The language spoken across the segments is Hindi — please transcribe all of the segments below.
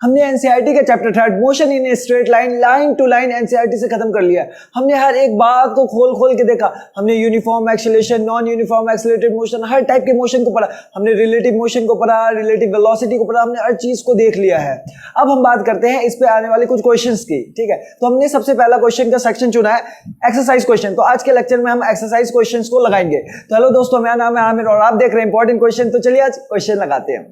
हमने एनसीईआरटी के chapter 3 motion in a straight line, line to line NCERT से खत्म कर लिया। हमने हर एक बात को खोल खोल के देखा। हमने uniform acceleration, non uniform accelerated motion, हर टाइप के मोशन को पढ़ा। हमने रिलेटिव मोशन को पढ़ा, रिलेटिव वेलोसिटी को पढ़ा, हमने हर चीज को देख लिया है। अब हम बात करते हैं इस पे आने वाले कुछ क्वेश्चंस की। ठीक है, तो हमने सबसे पहला क्वेश्चन का सेक्शन चुना है एक्सरसाइज क्वेश्चन। तो आज के लेक्चर में हम एक्सरसाइज क्वेश्चंस को लगाएंगे। तो हेलो दोस्तों, मेरा नाम है आमिर और आप देख रहे हैं इंपॉर्टेंट क्वेश्चन। तो चलिए आज क्वेश्चन लगाते हैं।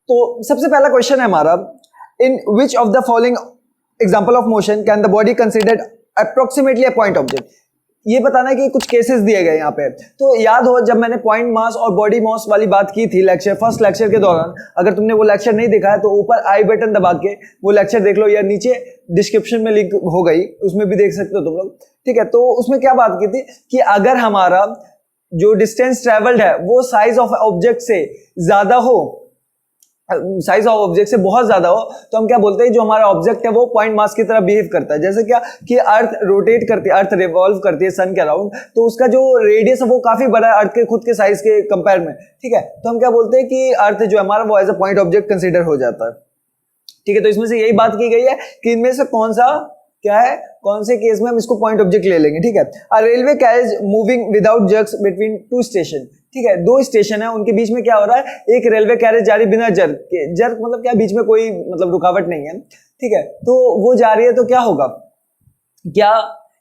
तो सबसे पहला क्वेश्चन है हमारा, in which of the following example of motion can the body considered approximately a point object. ये बताना है कि कुछ केसेस दिए गए यहाँ पे। तो याद हो जब मैंने पॉइंट मास और बॉडी मास वाली बात की थी फर्स्ट लेक्चर के दौरान, अगर तुमने वो लेक्चर नहीं देखा है तो ऊपर आई बटन दबा के वो लेक्चर देख लो, या नीचे डिस्क्रिप्शन में लिंक हो गई, उसमें भी देख सकते हो तुम लोग। ठीक है, तो उसमें क्या बात की थी कि अगर हमारा जो डिस्टेंस ट्रेवल्ड है वो साइज ऑफ ऑब्जेक्ट से ज्यादा हो, साइज ऑफ ऑब्जेक्ट से बहुत ज्यादा हो, तो हम क्या बोलते हैं, जो हमारा ऑब्जेक्ट है वो पॉइंट मास की तरह बिहेव करता है। जैसे क्या कि अर्थ रोटेट करती है, अर्थ रिवॉल्व करती है सन के अराउंड, तो उसका जो रेडियस है वो काफी बड़ा है अर्थ के खुद के साइज के कंपेयर में। ठीक है, तो हम क्या बोलते हैं कि अर्थ जो हमारा वो as a point object consider हो जाता है। ठीक है, तो इसमें से यही बात की गई है कि इनमें से कौन सा क्या है, कौन से केस में हम इसको पॉइंट ऑब्जेक्ट ले लेंगे। ठीक है, a railway carriage moving without jerks between two station. ठीक है, दो स्टेशन है, उनके बीच में क्या हो रहा है, एक रेलवे कैरेज जा रही बिना जर्क के। जर्क मतलब क्या, बीच में कोई मतलब रुकावट नहीं है। ठीक है, तो वो जा रही है, तो क्या होगा, क्या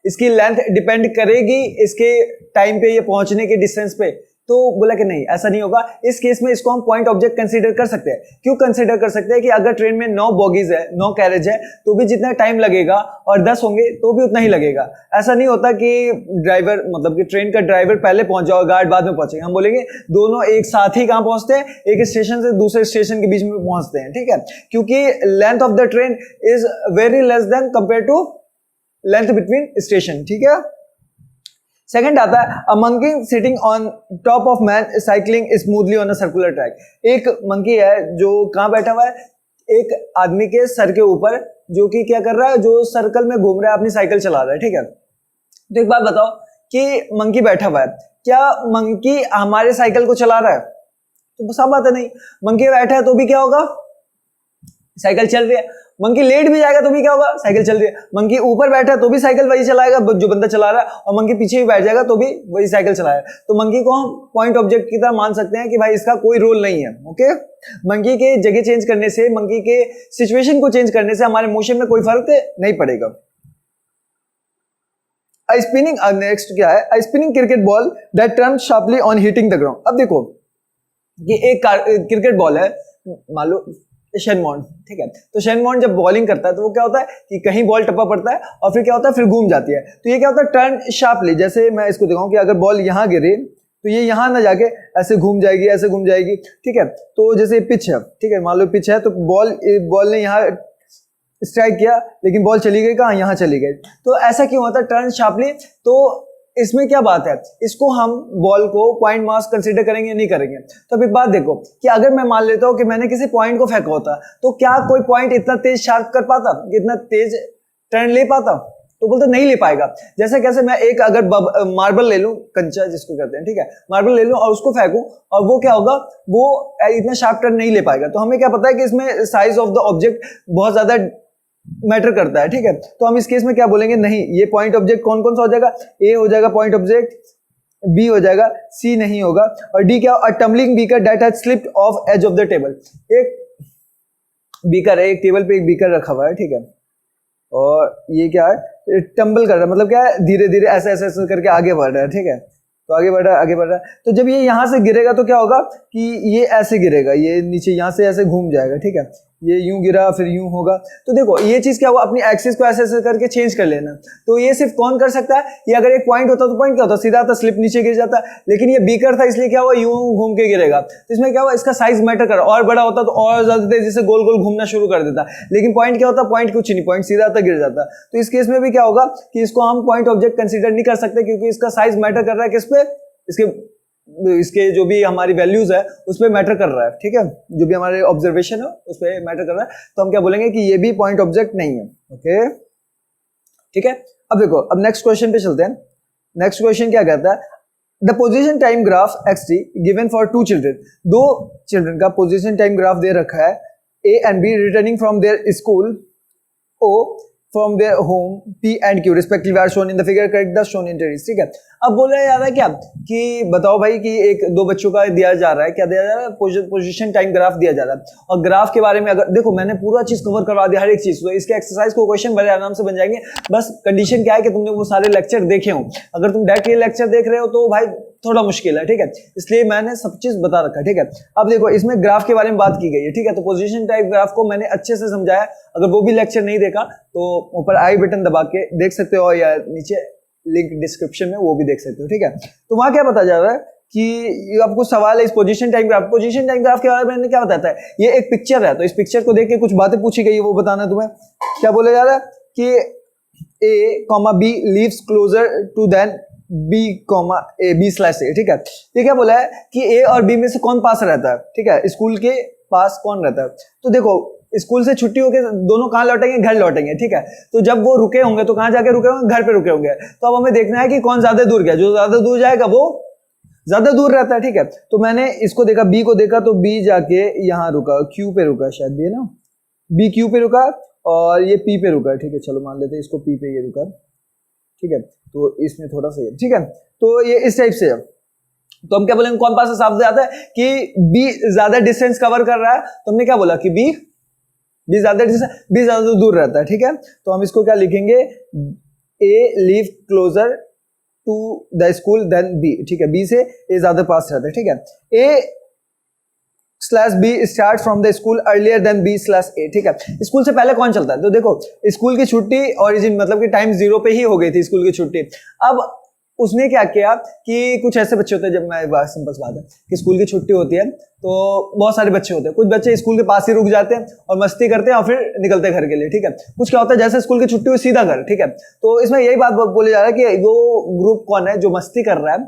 इसकी लेंथ डिपेंड करेगी इसके टाइम पे, ये पहुंचने के डिस्टेंस पे? तो बोला कि नहीं, ऐसा नहीं होगा। इस केस में इसको हम पॉइंट ऑब्जेक्ट कंसीडर कर सकते हैं। क्यों कंसीडर कर सकते हैं कि अगर ट्रेन में 9 बोगीज है, 9 कैरेज है, तो भी जितना टाइम लगेगा, और 10 होंगे तो भी उतना ही लगेगा। ऐसा नहीं होता कि ड्राइवर मतलब कि ट्रेन का ड्राइवर पहले पहुंच जाओ, गार्ड बाद में पहुंचेगा। हम बोलेंगे दोनों एक साथ ही कहां पहुंचते हैं, एक स्टेशन से दूसरे स्टेशन के बीच में पहुंचते हैं। ठीक है, क्योंकि length of the train is very less then compare to length between station. ठीक है, सेकंड आता है, a monkey sitting on top of man cycling smoothly on a circular track. एक मंकी है जो कहां बैठा हुआ है, एक आदमी के सर के ऊपर, जो कि क्या कर रहा है, जो सर्कल में घूम रहा है, अपनी साइकिल चला रहा है। ठीक है, तो एक बात बताओ कि मंकी बैठा हुआ है, क्या मंकी हमारे साइकिल को चला रहा है? तो साफ बात है नहीं। मंकी बैठा है तो भी क्या होगा, साइकिल चल रही है। मंकी लेट भी जाएगा तो भी क्या होगा, साइकिल चल रही है। मंकी ऊपर बैठा है तो भी साइकिल वही चलाएगा जो बंदा चला रहा है, और मंकी पीछे भी बैठ जाएगा तो भी वही साइकिल चलाएगा। तो मंकी को हम पॉइंट ऑब्जेक्ट की तरह मान सकते हैं कि भाई इसका कोई रोल नहीं है। ओके, मंकी के जगह चेंज करने से, मंकी के सिचुएशन को चेंज करने से हमारे मोशन में कोई फर्क नहीं पड़ेगा। स्पिनिंग, नेक्स्ट क्या है, a spinning cricket ball that turns sharply on hitting the ground। अब देखो ये एक क्रिकेट बॉल है, मान लो शेन वॉर्न। ठीक है, तो शेन वॉर्न जब बॉलिंग करता है तो वो क्या होता है कि कहीं बॉल टप्पा पड़ता है और फिर क्या होता है, फिर घूम जाती है। तो ये क्या होता है, टर्न शार्पली। जैसे मैं इसको दिखाऊं कि अगर बॉल यहाँ गिरे तो ये यहाँ ना जाके ऐसे घूम जाएगी, ऐसे घूम जाएगी। ठीक है, तो जैसे पिच है, ठीक है, मान लो पिच है, तो बॉल ने यहाँ स्ट्राइक किया, लेकिन बॉल चली गई कहाँ, यहाँ चली गई। तो ऐसा क्यों होता है, टर्न शार्पली। तो इसमें क्या बात है, इसको हम बॉल को पॉइंट मास कंसीडर करेंगे या नहीं करेंगे? तो अब एक बात देखो कि अगर मैं मान लेता हूं कि मैंने किसी पॉइंट को फेंका होता, तो क्या कोई पॉइंट इतना तेज शार्प कर पाता, इतना तेज टर्न ले पाता? तो बोलते नहीं ले पाएगा। जैसे कैसे, मैं एक अगर मार्बल ले लूं, कंचा जिसको कहते हैं, ठीक है, मार्बल ले लूं और उसको फेंकूं, और वो क्या होगा, वो इतना शार्प टर्न नहीं ले पाएगा। तो हमें क्या पता है कि इसमें साइज ऑफ द ऑब्जेक्ट बहुत ज्यादा मैटर करता है। ठीक है, तो हम इस केस में क्या बोलेंगे, नहीं, ये पॉइंट ऑब्जेक्ट कौन कौन सा हो जाएगा, ए हो जाएगा पॉइंट ऑब्जेक्ट, बी हो जाएगा, सी नहीं होगा, और डी क्या, a tumbling beaker that has slipped off edge of the table. एक बीकर है, एक टेबल पे एक बीकर रखा हुआ है। ठीक है, और ये क्या है, टम्बल कर रहा है, मतलब क्या है, धीरे धीरे ऐसे ऐसे ऐसे करके आगे बढ़ रहा है। ठीक है, तो आगे बढ़ रहा है, आगे बढ़ रहा है। तो जब ये यहां से गिरेगा तो क्या होगा कि ये ऐसे गिरेगा, ये नीचे यहां से ऐसे घूम जाएगा। ठीक है, ये यूं गिरा फिर यूं होगा। तो देखो ये चीज क्या हुआ, अपनी एक्सिस को ऐसे ऐसे करके चेंज कर लेना। तो ये सिर्फ कौन कर सकता है, ये अगर एक पॉइंट होता तो पॉइंट क्या होता, सीधा था, स्लिप नीचे गिर जाता। लेकिन ये बीकर था, इसलिए क्या हुआ, यूं घूम के गिरेगा। तो इसमें क्या हुआ, इसका साइज मैटर कर, और बड़ा होता तो और ज्यादा तेजी से गोल गोल घूमना शुरू कर देता। लेकिन पॉइंट क्या होता, पॉइंट कुछ नहीं, पॉइंट सीधा था, गिर जाता। तो इस केस में भी क्या होगा कि इसको हम पॉइंट ऑब्जेक्ट कंसिडर नहीं कर सकते, क्योंकि इसका साइज मैटर कर रहा है किस पे, इसके जो भी हमारी वैल्यूज है उस पर मैटर कर रहा है। ठीक है, जो भी हमारे ऑब्जर्वेशन है उस पर मैटर कर रहा है। तो हम क्या बोलेंगे कि ये भी पॉइंट ऑब्जेक्ट नहीं है। ओके, ठीक है, अब देखो, अब नेक्स्ट क्वेश्चन पे चलते हैं। नेक्स्ट क्वेश्चन क्या कहता है, the position time graph xt given for two children, दो चिल्ड्रन का पोजिशन टाइम ग्राफ दे रखा है, A and B returning from their school O from their home P and Q respectively are shown in the figure, correct the shown entries. ठीक है, अब बोला जा रहा है क्या कि बताओ भाई कि एक दो बच्चों का दिया जा रहा है, क्या दिया जा रहा है, पोजीशन टाइम ग्राफ दिया जा रहा है, और ग्राफ के बारे में अगर देखो मैंने पूरा चीज कवर करवा दिया, हर एक चीज, तो इसके एक्सरसाइज को क्वेश्चन बड़े आराम से बन जाएंगे। बस कंडीशन क्या है कि तुमने वो सारे लेक्चर देखे हो, अगर तुम डायरेक्ट ये लेक्चर देख रहे हो तो भाई थोड़ा मुश्किल है। ठीक है, इसलिए मैंने सब चीज बता रखा है। ठीक है, अब देखो इसमें ग्राफ के बारे में बात की गई है। ठीक है, तो पोजीशन टाइप ग्राफ को मैंने अच्छे से समझाया, अगर वो भी लेक्चर नहीं देखा तो ऊपर आई बटन दबा के देख सकते हो, या नीचे लिंक डिस्क्रिप्शन में वो भी देख सकते हो। ठीक है, तो वहां क्या पता जा रहा है कि आपको सवाल है इस position time graph, position time graph के बारे में मैंने क्या बताता है, ये एक पिक्चर है, तो इस पिक्चर को देख के कुछ बातें पूछी गई है, वो बताना तुम्हें। क्या बोला जा रहा है कि A, B leaves closer to then B, B slash A। ठीक है, ये क्या बोला है कि A और B में से कौन पास रहता है। ठीक है, स्कूल के पास कौन रहता है, तो देखो स्कूल से छुट्टी होके दोनों कहाँ लौटेंगे, घर लौटेंगे। ठीक है, तो जब वो रुके होंगे तो कहाँ जाके रुके होंगे, घर पे रुके होंगे। तो अब हमें देखना है कि कौन ज्यादा दूर गया, जो ज्यादा दूर जाएगा वो ज्यादा दूर रहता है। ठीक है, तो मैंने इसको देखा, B को देखा, तो B जाके यहाँ रुका, Q पे रुका, शायद B है ना, B Q पे रुका और ये P पे रुका। ठीक है, चलो मान लेते हैं इसको P पे ये रुका। ठीक है, तो इसमें थोड़ा सा, ठीक है, तो ये इस टाइप से है। तो हम क्या बोलेंगे, कौन पास साफ जाता है कि B ज्यादा डिस्टेंस कवर कर रहा है, तो हमने क्या बोला कि B ज्यादा डिस्टेंस, B ज्यादा दूर रहता है। ठीक है, तो हम इसको क्या लिखेंगे, A leave closer to the school then B। ठीक है, B से A ज्यादा पास रहता है। ठीक है, A slash B start from the school earlier then B slash A। ठीक है, स्कूल से पहले कौन चलता है, तो देखो स्कूल की छुट्टी ओरिजिन मतलब कि टाइम 0 पे ही हो गई थी स्कूल की छुट्टी। अब उसने क्या किया कि कुछ ऐसे बच्चे होते हैं, जब मैं बात सिंपल सी बात है कि स्कूल की छुट्टी होती है तो बहुत सारे बच्चे होते हैं, कुछ बच्चे स्कूल के पास ही रुक जाते हैं और मस्ती करते हैं और फिर निकलते हैं घर के लिए। ठीक है, कुछ क्या होता है जैसे स्कूल की छुट्टी हुई सीधा घर। ठीक है, तो इसमें यही बात बोली जा रहा है कि वो ग्रुप कौन है जो मस्ती कर रहा है,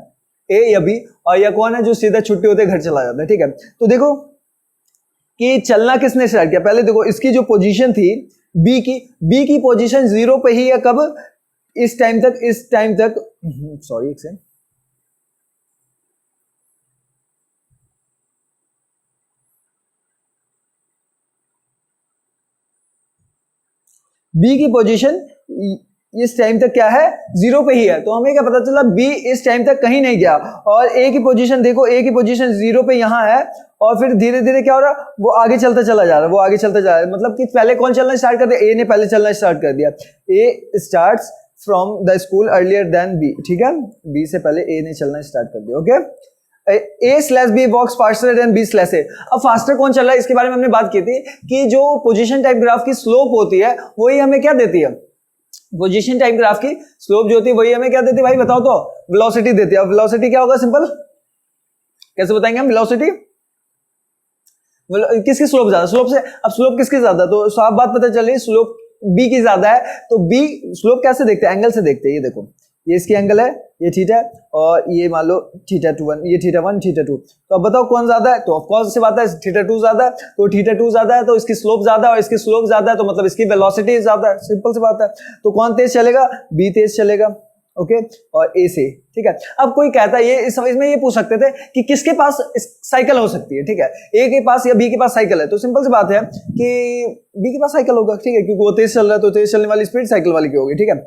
A या B, और या कौन है जो सीधा छुट्टी होते घर चला जाता है। ठीक है, तो देखो कि चलना किसने स्टार्ट किया, पहले देखो इसकी जो पोजीशन थी B की पोजीशन 0 पे ही है, कब, इस टाइम तक सॉरी एक सेकंड, B की पोजीशन इस टाइम तक क्या है, 0 पे ही है। तो हमें क्या पता चला, B इस टाइम तक कहीं नहीं गया, और A की पोजीशन देखो, A की पोजीशन 0 पे यहां है, और फिर धीरे धीरे क्या हो रहा है, वो आगे चलता चला जा रहा है, मतलब कि पहले कौन चलना स्टार्ट कर दिया, A ने पहले चलना स्टार्ट कर दिया। A starts from the school earlier then B। ठीक है, B से पहले A ने चलना स्टार्ट कर दिया। Okay, A slash B walks faster then B slash A। अब फास्टर कौन चल रहा है, इसके बारे में हमने बात की थी कि जो पोजीशन टाइप ग्राफ की स्लोप होती है वही हमें क्या देती है, पोजीशन टाइम ग्राफ की स्लोप जो होती है वही हमें क्या देती है भाई, बताओ तो, वेलोसिटी देती है। अब वेलोसिटी क्या होगा, सिंपल कैसे बताएंगे हम, वेलोसिटी किसकी स्लोप ज्यादा, स्लोप से, अब स्लोप किसकी ज्यादा, तो साफ बात पता चल रही है, स्लोप B की ज्यादा है। तो B स्लोप कैसे देखते हैं, एंगल से देखते हैं। ये देखो, ये इसकी एंगल है, ये थीटा है, और ये मान लो थीटा 1, ये थीटा 1 थीटा 2। तो अब बताओ कौन ज्यादा है, तो ऑफ कोर्स से बात है थीटा 2 ज्यादा है, तो थीटा 2 ज्यादा है तो इसकी स्लोप ज्यादा है, और इसकी स्लोप ज्यादा है तो मतलब इसकी वेलोसिटी ज्यादा है, सिंपल सी बात है। तो कौन तेज चलेगा, B तेज चलेगा। ओके, और A से। ठीक है, अब कोई कहता है, ये इसमें ये पूछ सकते थे कि किसके पास साइकिल हो सकती है। ठीक है, A के पास या B के पास साइकिल है, तो सिंपल सी बात है कि B के पास साइकिल होगा। ठीक है, क्योंकि वो तेज चल रहा है तो तेज चलने वाली स्पीड साइकिल वाली की होगी। ठीक है,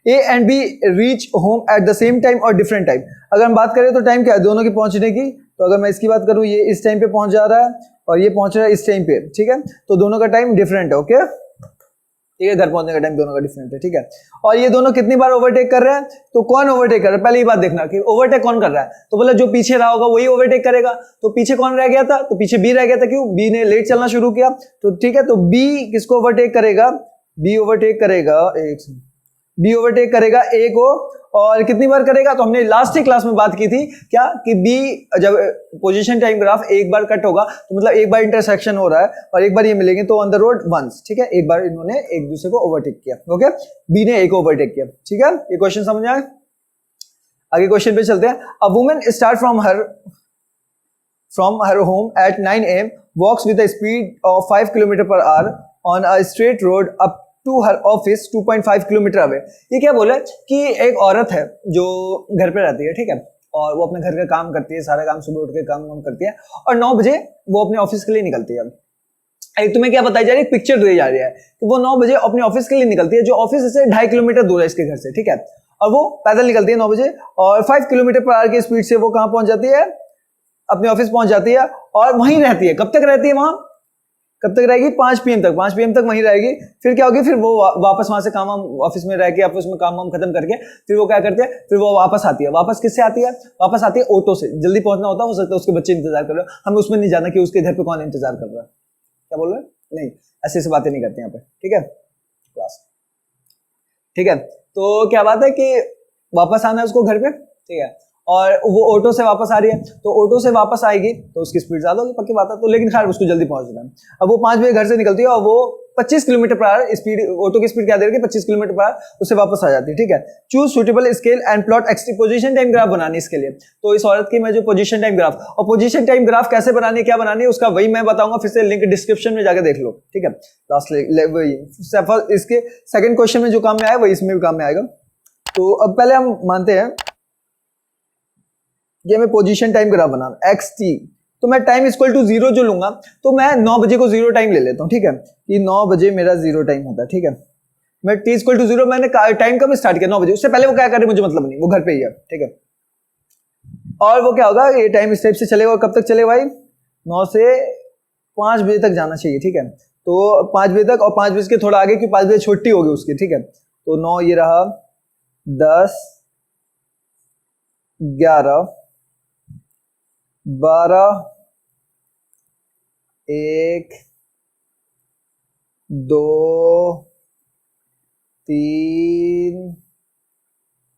A and B reach home at the same time और डिफरेंट टाइम। अगर हम बात करें तो टाइम क्या है दोनों की पहुंचने की, तो अगर मैं इसकी बात करूं, ये इस टाइम पे पहुंच जा रहा है और ये पहुंच रहा है इस टाइम पे। ठीक है, तो दोनों का टाइम डिफरेंट है। ओके, ठीक है, घर पहुंचने का टाइम दोनों का डिफरेंट है। ठीक है, और ये दोनों कितनी बार ओवरटेक कर रहे हैं, तो कौन ओवरटेक कर रहा है, पहले ये बात देखना कि ओवरटेक कौन कर रहा है। तो बोला जो पीछे रहा होगा वही ओवरटेक करेगा, तो पीछे कौन रह गया था, तो पीछे B रह गया था। क्यों, B ने लेट चलना शुरू किया। तो ठीक है, तो B किसको ओवरटेक करेगा, B ओवरटेक करेगा A को, और कितनी बार करेगा, तो हमने लास्ट ही क्लास में बात की थी क्या कि B जब पोजीशन टाइम ग्राफ एक बार कट होगा तो मतलब एक बार इंटरसेक्शन हो रहा है और एक बार ये मिलेंगे, तो ऑन द रोड वंस। ठीक है, एक बार इन्होंने एक दूसरे को ओवरटेक किया। ओके, B ने A को ओवरटेक किया। ठीक है, ये क्वेश्चन समझ आए, आगे क्वेश्चन पे चलते हैं। A woman start from her home at 9 AM, walks with a speed of 5 kilometre per hour on a straight road up to her office 2.5 kilometre away. ये क्या बोला कि एक औरत है जो घर पे रहती है। ठीक है, और वो अपने घर का काम करती है, सारा काम सुबह उठ के काम करती है, और 9 बजे वो अपने ऑफिस के लिए निकलती है। एक तुम्हें क्या बताई जा रही है, पिक्चर दी जा रही है कि वो 9 बजे अपने ऑफिस के लिए निकलती है, जो ऑफिस से 2.5 किलोमीटर दूर है इसके घर से, ठीक है। और वो पैदल निकलती है 9 बजे, और 5 किलोमीटर पर आवर की स्पीड से वो कहाँ पहुंच जाती है, अपने ऑफिस पहुंच जाती है, और वहीं रहती है। कब तक रहती है वहां, कब तक रहेगी, 5 PM तक, 5 PM तक वहीं रहेगी। फिर क्या होगी, फिर वो वापस वहां से काम ऑफिस में रह के ऑफिस में काम खत्म करके फिर वो क्या करते हैं, फिर वो वापस आती है। वापस किससे आती है, वापस आती है ऑटो से। जल्दी पहुंचना होता है, हो सकता है उसके बच्चे इंतजार कर रहे हो, हमें उसमें नहीं जाना कि उसके घर पे कौन इंतजार कर रहा है, क्या बोल रहे हैं, नहीं ऐसी ऐसी बातें नहीं करते यहाँ पे, ठीक है क्लास, ठीक है। तो क्या बात है कि वापस आना है उसको घर पे, ठीक है, और वो ऑटो से वापस आ रही है, तो ऑटो से वापस आएगी तो उसकी स्पीड ज्यादा होगी, पक्की बात है। तो लेकिन खैर उसको जल्दी पहुंचना है। अब वो 5 बजे घर से निकलती है और वो 25 kilometre per our speed, auto की स्पीड क्या दे रही है, 25 किलोमीटर पर आवर, उससे वापस आ जाती है, ठीक है। Choose suitable scale and plot position time graph बनानी इसके लिए। तो इस औरत की मैं जो पोजीशन टाइम ग्राफ, और पोजीशन टाइम ग्राफ कैसे बनानी है, क्या बनानी है, उसका वही मैं बताऊंगा, फिर से लिंक डिस्क्रिप्शन में जाकर देख लो, ठीक है। लास्ट वही इसके सेकंड क्वेश्चन में जो काम में आया वही इसमें भी काम में आएगा। तो अब पहले हम मानते हैं ये मैं पोजीशन टाइम ग्राफ बनाना xt, तो मैं टाइम इक्वल टू 0 जो लूंगा, तो मैं 9 बजे को 0 टाइम ले लेता हूं, ठीक है, कि 9 बजे मेरा 0 टाइम होता है, ठीक है। मैं t इक्वल टू 0, मैंने टाइम कब स्टार्ट किया, 9 बजे, उससे पहले वो क्या करे मुझे मतलब नहीं, वो घर पे ही है, ठीक है। और वो क्या होगा, ये टाइम इस टाइप से चलेगा, और कब तक चलेगा भाई, 9 से 5 बजे तक जाना चाहिए, ठीक है। तो 5 बजे तक, और 5 बजे के थोड़ा आगे, क्योंकि 5 बजे छुट्टी होगी उसकी, ठीक है। तो 9 ये रहा, 10, 11, 12, 1, 2, 3,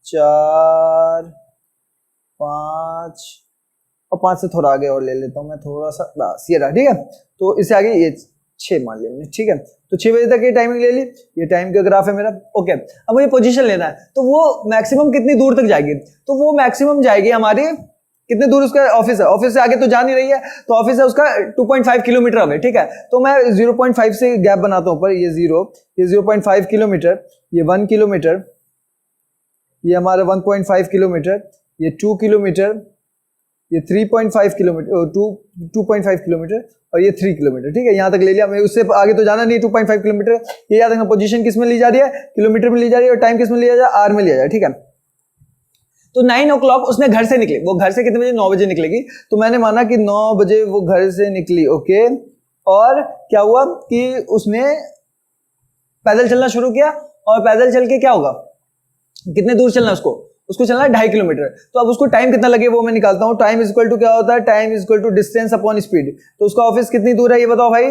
4, 5, और 5 से थोड़ा आगे और ले लेता हूं मैं थोड़ा सा, बस ये रहा, ठीक है। तो इससे आगे ये 6 मान लिया मैंने, ठीक है। तो 6 बजे तक ये टाइमिंग ले ली, ये टाइम का ग्राफ है मेरा, ओके। अब मुझे पोजीशन लेना है, तो वो मैक्सिमम कितनी दूर तक जाएगी, तो वो मैक्सिमम जाएगी हमारी, कितने दूर उसका ऑफिस है, ऑफिस से आगे तो जा नहीं रही है, तो ऑफिस है उसका 2.5 किलोमीटर अवे, ठीक है। तो मैं 0.5 से गैप बनाता हूं, पर ये 0, ये 0.5 किलोमीटर, ये 1 किलोमीटर, ये हमारा 1.5 किलोमीटर, ये 2 किलोमीटर, ये 3.5 किलोमीटर, 2.5 किलोमीटर, और ये 3 किलोमीटर, ठीक है। यहां तक ले लिया, मैं उससे आगे तो जाना नहीं, 2.5 किलोमीटर। ये याद रखना, पोजीशन किस में ली जा रही है, किलोमीटर में ली जा रही है, और टाइम किस में लिया जाए, आर में लिया जाए, ठीक है। तो 9 o'clock उसने घर से निकली, वो घर से कितने बजे, 9 बजे निकलेगी, तो मैंने माना कि 9 बजे वो घर से निकली, ओके। और क्या हुआ कि उसने पैदल चलना शुरू किया, और पैदल चल के क्या होगा, कितने दूर चलना उसको, उसको चलना है 2.5 किलोमीटर। तो अब उसको टाइम कितना लगे वो मैं निकालता हूं, टाइम इक्वल टू क्या होता है, time equal to distance upon speed. तो उसका ऑफिस कितनी दूर है ये बताओ भाई,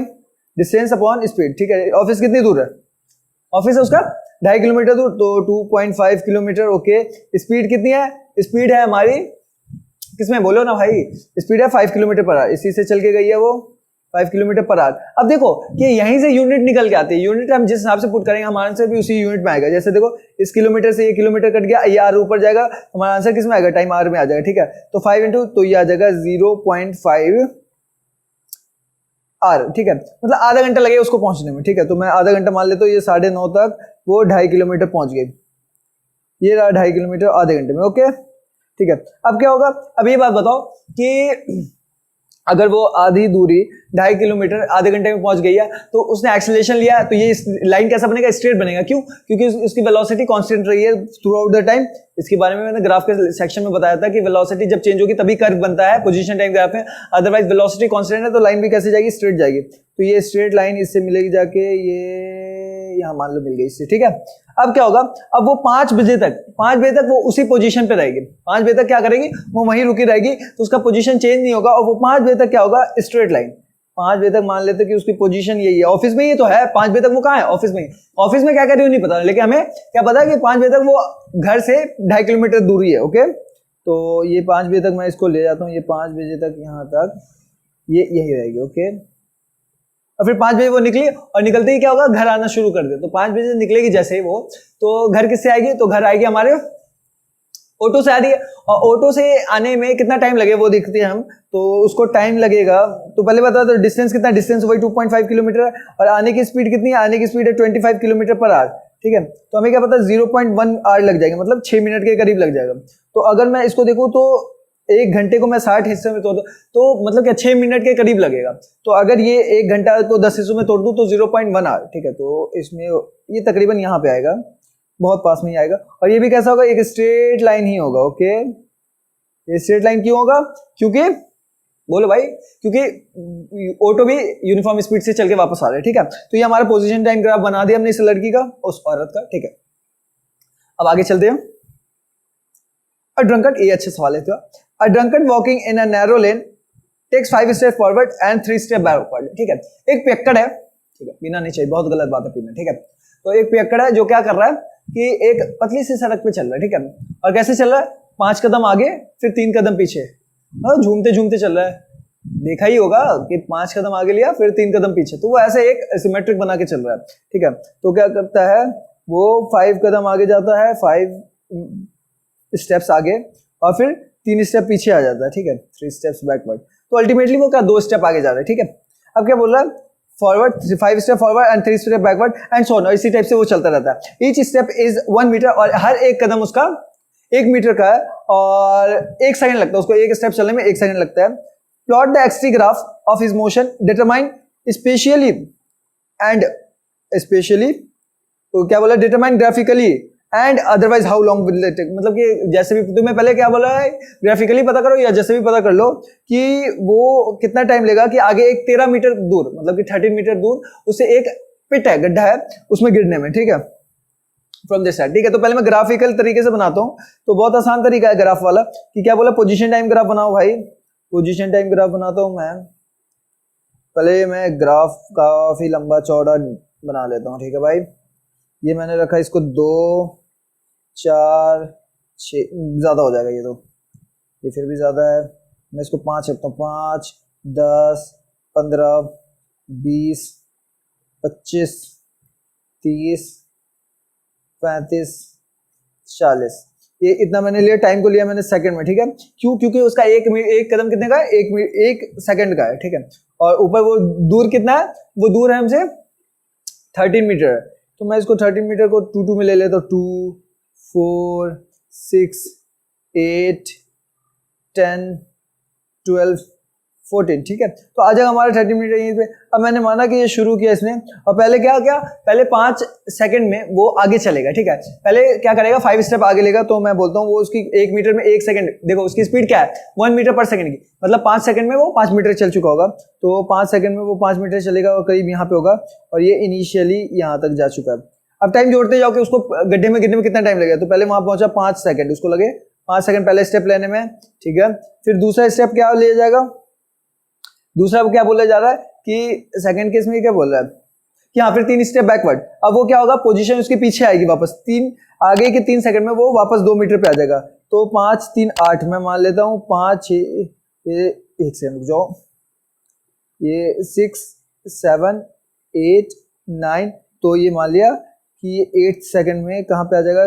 डिस्टेंस अपॉन स्पीड, ठीक है। ऑफिस कितनी दूर है, ऑफिस है उसका 2.5 किलोमीटर दूर, तो 2.5 किलोमीटर, ओके। स्पीड कितनी है, स्पीड है हमारी, किसमें बोलो ना भाई, स्पीड है 5 किलोमीटर पर आवर, इसी से चल के गई है वो 5 किलोमीटर पर आवर। अब देखो कि यहीं से यूनिट निकल के आती है, यूनिट हम जिस हिसाब से पुट करेंगे हमारा आंसर भी उसी यूनिट में आएगा। जैसे देखो इस किलोमीटर से ये किलोमीटर कट गया, ये आर ऊपर जाएगा, हमारा आंसर किस में आएगा, टाइम आर में आ जाएगा, ठीक है। तो 5 इंटू, तो ये आ जाएगा 0.5 आर, ठीक है। मतलब आधा घंटा लगेगा उसको पहुंचने में, ठीक है। तो मैं आधा घंटा मान लेता हूँ, ये 9:30 तक वो 2.5 किलोमीटर पहुंच गई, ये रहा 2.5 किलोमीटर आधे घंटे में, ओके, ठीक है। अब क्या होगा, अब ये बात बताओ कि अगर वो आधी दूरी 2.5 किलोमीटर आधे घंटे में पहुंच गई है, तो उसने एक्सेलरेशन लिया, तो ये लाइन कैसा बनेगा, स्ट्रेट बनेगा, क्यों, क्योंकि उसकी वेलोसिटी कांस्टेंट रही है थ्रू आउट द टाइम। इसके बारे में मैंने ग्राफ के सेक्शन में बताया था कि वेलोसिटी जब चेंज होगी तभी कर्व बनता है पोजीशन टाइम ग्राफ में, अदरवाइज वेलोसिटी कांस्टेंट है तो लाइन भी कैसे जाएगी, स्ट्रेट जाएगी। तो ये स्ट्रेट लाइन इससे मिलेगी जाके, ये यहाँ मान लो मिल गई इससे, ठीक है। अब क्या होगा, अब वो 5 बजे तक वो उसी पोजीशन पे रहेगी, 5 बजे तक क्या करेगी, वो वहीं रुकी रहेगी, तो उसका पोजीशन चेंज नहीं होगा, और वो 5 बजे तक क्या होगा, स्ट्रेट लाइन। 5 बजे तक मान लेते कि उसकी पोजीशन यही है, ऑफिस में ही तो है, 5 बजे तक वो कहाँ है, ऑफिस में ही। ऑफिस में क्या कर रही हो नहीं पता, लेकिन हमें क्या पता है कि 5 बजे तक वो घर से 2.5 किलोमीटर दूरी है, ओके। तो ये 5 बजे तक मैं इसको ले जाता हूँ, ये 5 बजे तक यहाँ तक ये यही रहेगी, ओके। और फिर 5 बजे वो निकली, और निकलते ही क्या होगा, घर आना शुरू कर दे। तो 5 बजे निकलेगी जैसे ही वो, तो घर किससे आएगी, तो घर आएगी हमारे ऑटो से आ रही है, और ऑटो से आने में कितना टाइम लगे वो देखते हैं हम। तो उसको टाइम लगेगा, तो पहले बता दो डिस्टेंस कितना, डिस्टेंस वही 2.5 किलोमीटर है, और आने की स्पीड कितनी है, आने की स्पीड है 25 किलोमीटर पर आवर, ठीक है। तो हमें क्या पता 0.1 आवर लग जाएगा, मतलब 6 मिनट के करीब लग जाएगा। तो अगर मैं इसको देखूं तो 1 घंटे को मैं 60 हिस्से में तोड़ दूं तो मतलब क्या 6 मिनट के करीब लगेगा। तो अगर ये 1 घंटा को 10 हिस्सों में तोड़ दूं तो 0.1 आवर, ठीक है। तो इसमें ये तकरीबन यहाँ पे आएगा, बहुत पास में ही आएगा। और ये भी कैसा होगा, एक स्ट्रेट लाइन ही होगा, ओके। ये स्ट्रेट लाइन क्यों होगा, क्योंकि बोलो भाई, क्योंकि ऑटो भी यूनिफॉर्म स्पीड से चल के वापस आ रहा है, ठीक है। तो ये हमारा पोजीशन टाइम ग्राफ बना दिया हमने इस लड़की का, उस औरत का, ठीक है। अब आगे चलते हैं। अ ड्रंकन, ये अच्छा सवाल है। तो a drunken walking in a narrow lane takes 5 step forward and 3 step backward, ठीक है। एक पियक्कड़ है, ठीक है, पीना नहीं चाहिए, बहुत गलत बात है पीना, ठीक है। तो एक पियक्कड़ है जो क्या कर रहा है कि एक पतली सी सड़क पे चल रहा है, ठीक है। और कैसे चल रहा है, 5 कदम आगे फिर 3 कदम पीछे, झूमते झूमते चल रहा है। देखा ही होगा कि 5 कदम आगे लिया फिर 3 कदम पीछे, तो वो ऐसे एक सिमेट्रिक बना के चल रहा है, ठीक है। तो क्या करता है वो, 5 कदम आगे जाता है, 5 स्टेप्स आगे, और फिर 3 स्टेप पीछे आ जाता है, ठीक है, 3 स्टेप्स बैकवर्ड। तो अल्टीमेटली वो क्या 2 स्टेप आगे जा रहा है, ठीक है। अब क्या बोल रहा है, forward 5 step forward and 3 step backward and so on, इसी टाइप से वो चलता रहता है। ईच स्टेप इज 1 मीटर, और हर एक कदम उसका 1 मीटर का है, और 1 सेकंड लगता है उसको, एक स्टेप चलने में 1 सेकंड लगता है। Plot the x t graph of his motion, determine specially and specially, तो क्या बोला, determine graphically and otherwise how long will it take, मतलब कि जैसे भी तुम्हें पहले क्या बोला है, ग्राफिकली पता करो या जैसे भी पता कर लो कि वो कितना टाइम लेगा कि आगे एक 13 मीटर दूर, मतलब कि 13 मीटर दूर उससे एक पिट है, गड्ढा है, उसमें गिरने में, ठीक है, फ्रॉम दिस साइड, ठीक है। तो पहले मैं ग्राफिकल तरीके से बनाता हूँ, तो बहुत आसान तरीका है ग्राफ वाला, कि क्या बोला, पोजीशन टाइम ग्राफ बनाओ भाई, पोजीशन टाइम ग्राफ बनाता हूँ मैं। पहले मैं ग्राफ काफी लंबा चौड़ा बना लेता हूँ, ठीक है भाई। ये मैंने रखा इसको 2 4 6, ज्यादा हो जाएगा ये, तो ये फिर भी ज्यादा है, मैं इसको 5 रखता हूँ, 5 10 15 20 25 30 35 40, ये इतना मैंने लिया, टाइम को लिया मैंने सेकंड में, ठीक है। क्यों, क्योंकि उसका एक कदम कितने का है, 1 सेकंड का है, ठीक है। और ऊपर वो दूर कितना है, वो दूर है हमसे 13 मीटर है, तो मैं इसको 13 मीटर को 2 2 में ले लेता हूँ, 2 4 6 8 10 12 14, ठीक है। तो आ जाएगा हमारा 30 मीटर यहीं पे। अब मैंने माना कि ये शुरू किया इसने, और पहले क्या क्या, पहले 5 सेकंड में वो आगे चलेगा, ठीक है। पहले क्या करेगा, 5 स्टेप आगे लेगा, तो मैं बोलता हूँ वो उसकी 1 मीटर में 1 सेकंड, देखो उसकी स्पीड क्या है, 1 मीटर पर सेकंड की, मतलब 5 सेकंड में वो 5 मीटर चल चुका होगा, तो 5 सेकंड में वो 5 मीटर चलेगा और करीब यहाँ पे होगा, और ये इनिशियली यहाँ तक जा चुका है। अब टाइम जोड़ते जाओ कि उसको गड्ढे में गिरने में कितना टाइम लगेगा, तो पहले वहां पहुंचा 5 सेकंड, उसको लगे 5 सेकंड पहले स्टेप लेने में, ठीक है। फिर दूसरा स्टेप क्या ले जाएगा, दूसरा क्या बोला जा रहा है कि सेकंड केस में क्या बोल रहा है कि हाँ फिर 3 स्टेप बैकवर्ड। अब वो क्या होगा, पोजीशन उसके पीछे आएगी वापस, 3 आगे के 3 सेकंड में वो वापस 2 मीटर पे आ जाएगा, तो 5 3 8 मैं मान लेता हूँ, 5 6 एक सेकंड रुक जाओ, ये 6 7 8 9, तो ये मान लिया कि ये 8 सेकंड में कहाँ पे आ जाएगा,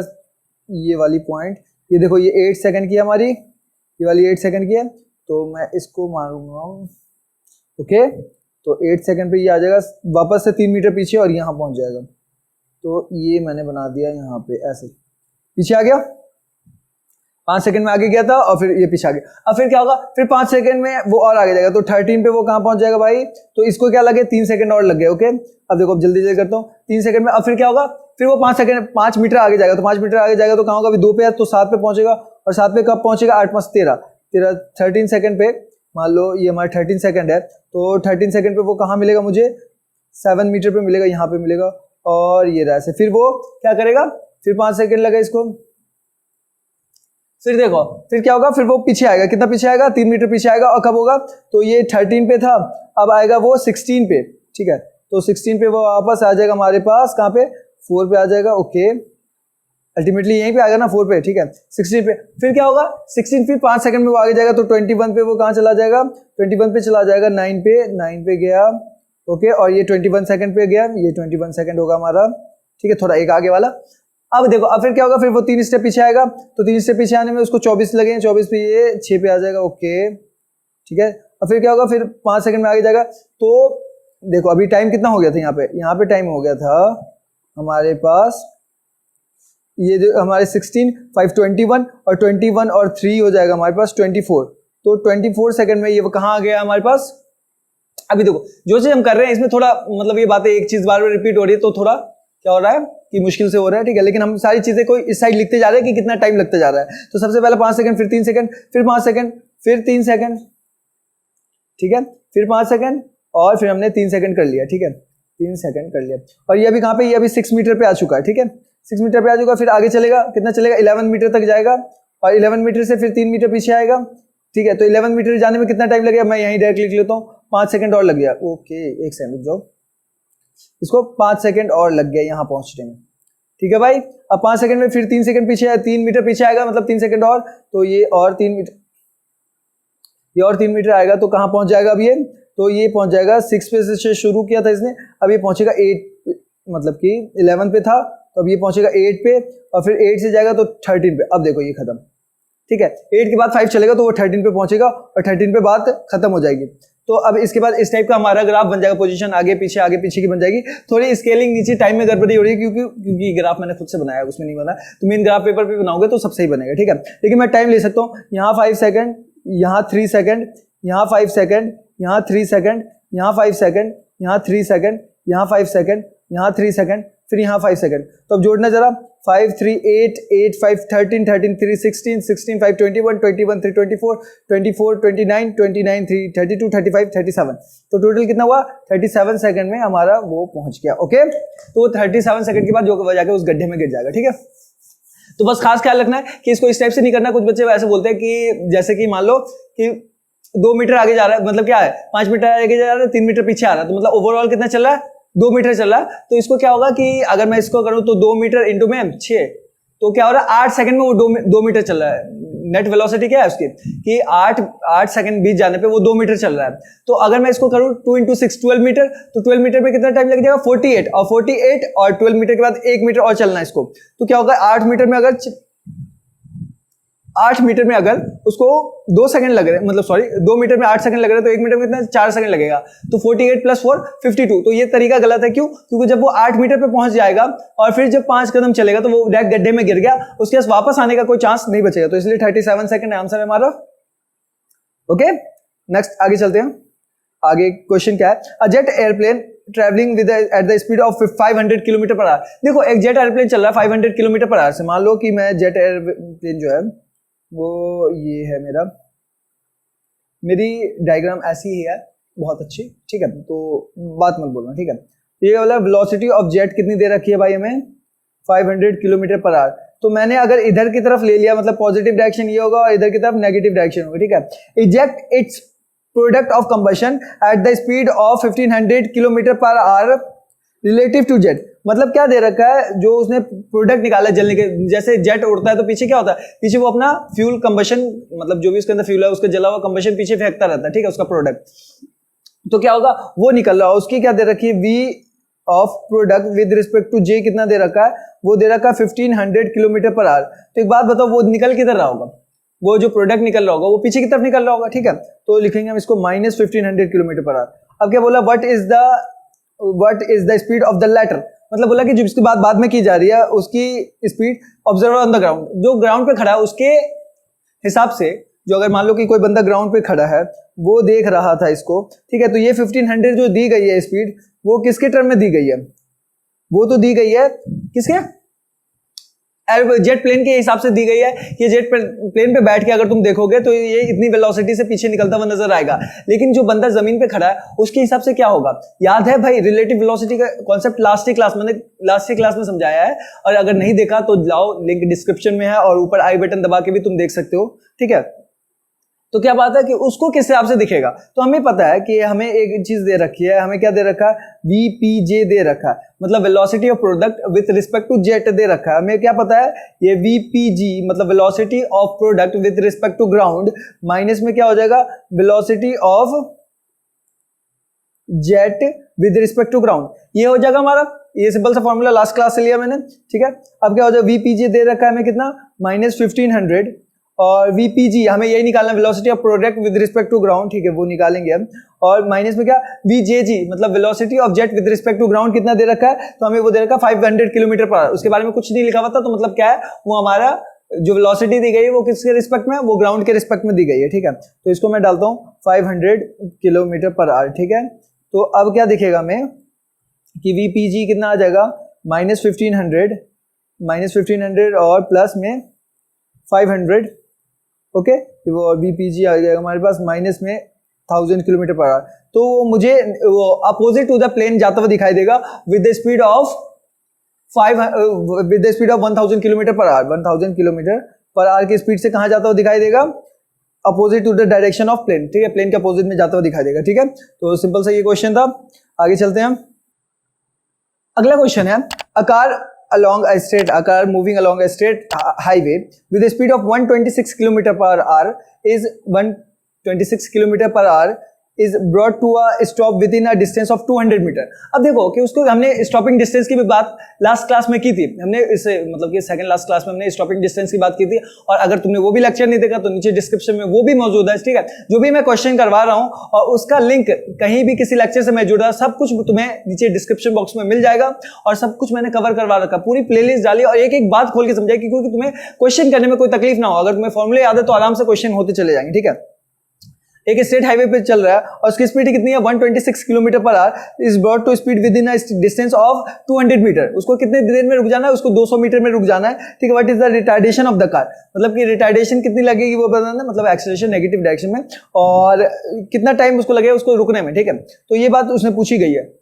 ये वाली पॉइंट, ये देखो ये 8 सेकंड की है हमारी, ये वाली 8 सेकंड की है, तो मैं इसको मारूंगा, ओके। तो 8 सेकंड पे ये आ जाएगा वापस से 3 मीटर पीछे और यहाँ पहुंच जाएगा, तो ये मैंने बना दिया यहाँ पे, ऐसे पीछे आ गया, 5 सेकंड में आगे गया था और फिर ये पीछे आ गया। अब फिर क्या होगा, फिर 5 सेकंड में वो और आगे जाएगा, तो 13 पे वो कहाँ पहुंच जाएगा भाई, तो इसको क्या लगे 3 सेकंड और लग गए, ओके। अब देखो अब जल्दी जल्दी करता हूँ, 3 सेकंड में अब फिर क्या होगा, फिर वो 5 सेकंड 5 मीटर आगे जाएगा, तो 5 मीटर आगे जाएगा तो कहाँ होगा, अभी 2 पे है तो 7 पे पहुंचेगा, और 7 पे कब पहुंचेगा, 8 5 13 13 सेकंड पे, मान लो ये हमारा 13 सेकंड है, तो 13 सेकंड पे वो कहाँ मिलेगा मुझे, 7 मीटर पे मिलेगा, यहाँ पे मिलेगा, और ये रहा ऐसे। फिर वो क्या करेगा, फिर 5 सेकंड लगा इसको, फिर देखो फिर क्या होगा, फिर वो पीछे आएगा, कितना पीछे आएगा, 3 मीटर पीछे आएगा, और कब होगा, तो ये 13 पे था, अब आएगा वो 16 पे, ठीक है। तो 16 पे वो वापस आ जाएगा हमारे पास, कहाँ पे, 4 पे आ जाएगा, ओके। अल्टीमेटली यहीं पे आएगा ना 4 पे, ठीक है। 16 पे फिर क्या होगा, 16 फिर 5 सेकंड में वो आगे जाएगा, तो 21 पे वो कहाँ चला जाएगा, 21 पे चला जाएगा, 9 पे गया, ओके। और ये 21 सेकंड पे गया, ये 21 सेकंड होगा हमारा, ठीक है, थोड़ा एक आगे वाला। अब देखो अब फिर क्या होगा, फिर वो 3 स्टेप पीछे आएगा, तो 3 स्टेप पीछे आने में उसको 24 लगे, 24 पे ये 6 पे आ जाएगा, ओके, ठीक है। और फिर क्या होगा, फिर 5 सेकंड में आगे जाएगा, तो देखो अभी टाइम कितना हो गया था, यहाँ पे टाइम हो गया था हमारे पास, ये जो हमारे 16, 5, 21 और 21 और 3 हो जाएगा हमारे पास 24। तो 24 सेकंड में ये कहाँ आ गया हमारे पास। अभी देखो जो चीज हम कर रहे हैं इसमें थोड़ा मतलब ये बातें एक चीज बार बार रिपीट हो रही है तो थोड़ा क्या हो रहा है कि मुश्किल से हो रहा है, ठीक है। लेकिन हम सारी चीजें को इस साइड लिखते जा रहे हैं कि कितना टाइम लगता जा रहा है। तो सबसे पहले 5 सेकंड, फिर 3 सेकंड, फिर 5 सेकंड, फिर 3 सेकंड, ठीक है, फिर 5 सेकंड और फिर हमने 3 सेकंड कर लिया, ठीक है, 3 सेकंड कर लिया। और ये अभी कहाँ पे, ये अभी 6 मीटर पे आ चुका है, ठीक है, 6 मीटर पे आ चुका है। फिर आगे चलेगा, कितना चलेगा, 11 मीटर तक जाएगा और 11 मीटर से फिर 3 मीटर पीछे आएगा, ठीक है। तो 11 मीटर जाने में कितना टाइम लगेगा, मैं यहीं डायरेक्ट लिख लेता हूँ, 5 सेकंड और लग गया। ओके, एक सेकंड रुक जाओ, इसको 5 सेकंड और लग गया यहाँ पहुंचने में, ठीक है भाई। अब 5 सेकंड में फिर 3 सेकंड पीछे आया, 3 मीटर पीछे आएगा, मतलब 3 सेकंड और, तो ये और 3 मीटर, ये और 3 मीटर आएगा तो कहाँ पहुंच जाएगा अब ये, तो ये पहुंच जाएगा 6 पे से शुरू किया था इसने, अब ये पहुंचेगा 8, मतलब कि 11 पे था तो अब ये पहुंचेगा 8 पे और फिर 8 से जाएगा तो 13 पे। अब देखो ये खत्म, ठीक है, 8 के बाद 5 चलेगा तो वो 13 पे पहुंचेगा और 13 पे बात खत्म हो जाएगी। तो अब इसके बाद इस टाइप का हमारा ग्राफ बन जाएगा, पोजीशन आगे पीछे की बन जाएगी। थोड़ी स्केलिंग नीचे टाइम में गड़बड़ी हो रही है क्योंकि ग्राफ मैंने खुद से बनाया, उसमें नहीं बना, तो मेन ग्राफ पेपर पे बनाओगे तो सब सही बनेगा, ठीक है। लेकिन मैं टाइम ले सकता हूँ, यहाँ 5 सेकंड, यहाँ 3 सेकंड, यहाँ 5 सेकंड, यहाँ 3 सेकंड, यहाँ 5 सेकंड, यहाँ 3 सेकंड, यहाँ 5 सेकंड, यहाँ 3 सेकंड, फिर यहाँ 5 सेकंड। तो अब जोड़ना जरा, 5 3 8 8 5 13 13 3 16 16 5 21 21 3 24 24 29 29 3 32 35 37। तो टोटल कितना हुआ, 37 सेकंड में हमारा वो पहुंच गया। ओके, तो 37 सेकंड के बाद जो जाके उस गड्ढे में गिर जाएगा, ठीक है। तो बस खास ख्याल रखना है कि इसको इस टाइप से नहीं करना। कुछ बच्चे ऐसे बोलते हैं कि जैसे कि मान लो कि 2 मीटर आगे जा रहा है, मतलब क्या है, 5 मीटर आगे जा रहा है, 3 मीटर पीछे आ रहा है, तो मतलब ओवरऑल कितना चल रहा है, 2 मीटर चल रहा है। तो इसको क्या होगा कि अगर मैं इसको करूं तो 2 मीटर इंटू में 6, तो क्या हो रहा है, 8 सेकंड में वो 2 मीटर चल रहा है। नेट वेलोसिटी क्या है उसकी कि 8 सेकंड बीत जाने पे वो 2 मीटर चल रहा है। तो अगर मैं इसको करूं 2 इंटू 6 12 मीटर, तो 12 मीटर में कितना टाइम लग जाएगा, 48 और 48 और 12 मीटर के बाद 1 मीटर और चलना है इसको। तो क्या होगा, 8 मीटर में अगर 8 मीटर में अगर उसको 2 सेकंड लग रहे हैं, मतलब सॉरी 2 मीटर में 8 सेकंड लग रहे हैं, तो 1 मीटर में कितना 4 सेकंड लगेगा। तो 48 + 4 52। तो ये तरीका गलत है, क्यों, क्योंकि जब वो 8 मीटर पे पहुंच जाएगा और फिर जब 5 कदम चलेगा तो वो डायरेक्ट गड्ढे में गिर गया, उसके पास वापस आने का कोई चांस नहीं बचेगा। तो इसलिए 37 सेकंड आंसर है हमारा। ओके, नेक्स्ट आगे चलते हैं। आगे क्वेश्चन क्या है, a jet airplane travelling with eight the speed of 500 kilometre per our. देखो एक जेट एयरप्लेन चल रहा है 500 किलोमीटर पर आवर से। मान लो कि मैं जेट एयरप्लेन जो है वो ये है मेरी डायग्राम ऐसी ही है, बहुत अच्छी, ठीक है, तो बात मत बोलना, ठीक है। ये वाला वेलोसिटी ऑफ जेट कितनी दे रखी है भाई हमें, 500 किलोमीटर पर आवर। तो मैंने अगर इधर की तरफ ले लिया, मतलब पॉजिटिव डायरेक्शन ये होगा और इधर की तरफ नेगेटिव डायरेक्शन होगा, ठीक है। Eject its product of combustion at the speed of 1500 kilometre per hour relative to jet. मतलब क्या दे रखा है, जो उसने प्रोडक्ट निकाला जलने के, जैसे जेट उड़ता है तो पीछे क्या होता है, पीछे वो अपना फ्यूल कंबशन, मतलब जो भी उसके अंदर फ्यूल है उसका जला हुआ कंबशन पीछे फेंकता रहता है, ठीक है, उसका प्रोडक्ट। तो क्या होगा, वो निकल रहा है, उसकी क्या दे रखी है, V of product with respect to J कितना दे रखा है, वो दे रखा है 1500 किलोमीटर पर आवर। तो एक बात बताओ, वो निकल किधर रहा होगा, वो जो प्रोडक्ट निकल रहा होगा वो पीछे की तरफ निकल रहा होगा, ठीक है। तो लिखेंगे हम इसको -1500 किलोमीटर पर आवर। अब क्या बोला, what is the speed of the latter. मतलब बोला कि जिसकी बात बाद में की जा रही है उसकी speed observer on the ground, जो ग्राउंड पे खड़ा है उसके हिसाब से, जो अगर मान लो कि कोई बंदा ग्राउंड पे खड़ा है वो देख रहा था इसको, ठीक है, तो ये 1500 जो दी गई है स्पीड, वो किसके टर्म में दी गई है, वो तो दी गई है किसके, जेट प्लेन के हिसाब से दी गई है कि जेट प्लेन पे बैठ के अगर तुम देखोगे तो ये इतनी वेलोसिटी से पीछे निकलता हुआ नजर आएगा। लेकिन जो बंदा जमीन पे खड़ा है उसके हिसाब से क्या होगा, याद है भाई, रिलेटिव वेलोसिटी का कॉन्सेप्ट लास्ट ही क्लास में समझाया है, और अगर नहीं देखा तो जाओ, लिंक डिस्क्रिप्शन में है और ऊपर आई बटन दबा के भी तुम देख सकते हो, ठीक है। तो क्या बात है कि उसको किस हिसाब से दिखेगा, तो हमें पता है कि हमें एक चीज दे रखी है, हमें क्या दे रखा है, VPJ दे रखा है, मतलब velocity of product with respect to jet दे रखा है। हमें क्या पता है, ये VPG मतलब velocity of product with respect to ground, minus में क्या हो जाएगा, velocity of jet with respect to ground, ये हो जाएगा हमारा, ये सिंपल सा फॉर्मूला लास्ट क्लास से लिया मैंने, ठीक है। अब क्या हो जाएगा, VPJ दे रखा है हमें कितना, -1500 और VPG हमें यही निकालना, velocity of product with respect to ground, ठीक है, वो निकालेंगे हम। और माइनस में क्या, VJG मतलब velocity of jet with respect to ground कितना दे रखा है, तो हमें वो दे रखा है 500 किलोमीटर पर आवर। उसके बारे में कुछ नहीं लिखा हुआ था, तो मतलब क्या है, वो हमारा जो वेलोसिटी दी गई है वो किसके रिस्पेक्ट में, वो ग्राउंड के रिस्पेक्ट में दी गई है, ठीक है। तो इसको मैं डालता हूँ 500 किलोमीटर पर आवर, ठीक है। तो अब क्या दिखेगा हमें कि VPG कितना आ जाएगा, -1500 और प्लस में 500, ओके। वो VPG आ जाएगा हमारे पास माइनस में 1000 किलोमीटर पर आवर। तो मुझे वो अपोजिट टू द प्लेन जाता हुआ दिखाई देगा with the speed of 1000 kilometre per hour. 1000 kilometre per hour की स्पीड से कहाँ जाता हुआ दिखाई देगा, opposite to the direction of plane, ठीक है, प्लेन के अपोजिट में जाता हुआ दिखाई देगा, ठीक है। तो सिंपल सा ये क्वेश्चन था। आगे चलते हैं, अगला क्वेश्चन है, a car moving along a straight highway with a speed of 126 km per hour is 126 km per hour is brought to a stop within a distance of 200 metre. अब देखो कि उसको हमने स्टॉपिंग डिस्टेंस की भी बात लास्ट क्लास में की थी, हमने इसे मतलब कि सेकंड लास्ट क्लास में हमने स्टॉपिंग डिस्टेंस की बात की थी। और अगर तुमने वो भी लेक्चर नहीं देखा तो नीचे डिस्क्रिप्शन में वो भी मौजूद है, ठीक है। जो भी मैं क्वेश्चन करवा रहा हूँ और उसका लिंक कहीं भी किसी लेक्चर से मैं जुड़ा, सब कुछ तुम्हें नीचे डिस्क्रिप्शन बॉक्स में मिल जाएगा। और सब कुछ मैंने कवर करवा रखा, पूरी प्लेलिस्ट डाली और एक एक बात खोल के समझाई, क्योंकि तुम्हें क्वेश्चन करने में कोई तकलीफ ना हो। अगर तुम्हें फॉर्मूले याद है तो आराम से क्वेश्चन होते चले जाएंगे, ठीक है। एक स्ट्रेट हाईवे पे चल रहा है और उसकी स्पीड कितनी है, 126 kilometre per hour is brought to speed within a distance of 200 metre. उसको कितने देर में रुक जाना है, उसको 200 मीटर में रुक जाना है, ठीक है। What is the retardation of the car, मतलब कि रिटार्डेशन कितनी लगेगी वो बताना, मतलब एक्सेलरेशन नेगेटिव डायरेक्शन में, और कितना टाइम उसको लगेगा उसको रुकने में, ठीक है। तो ये बात उसने पूछी गई है।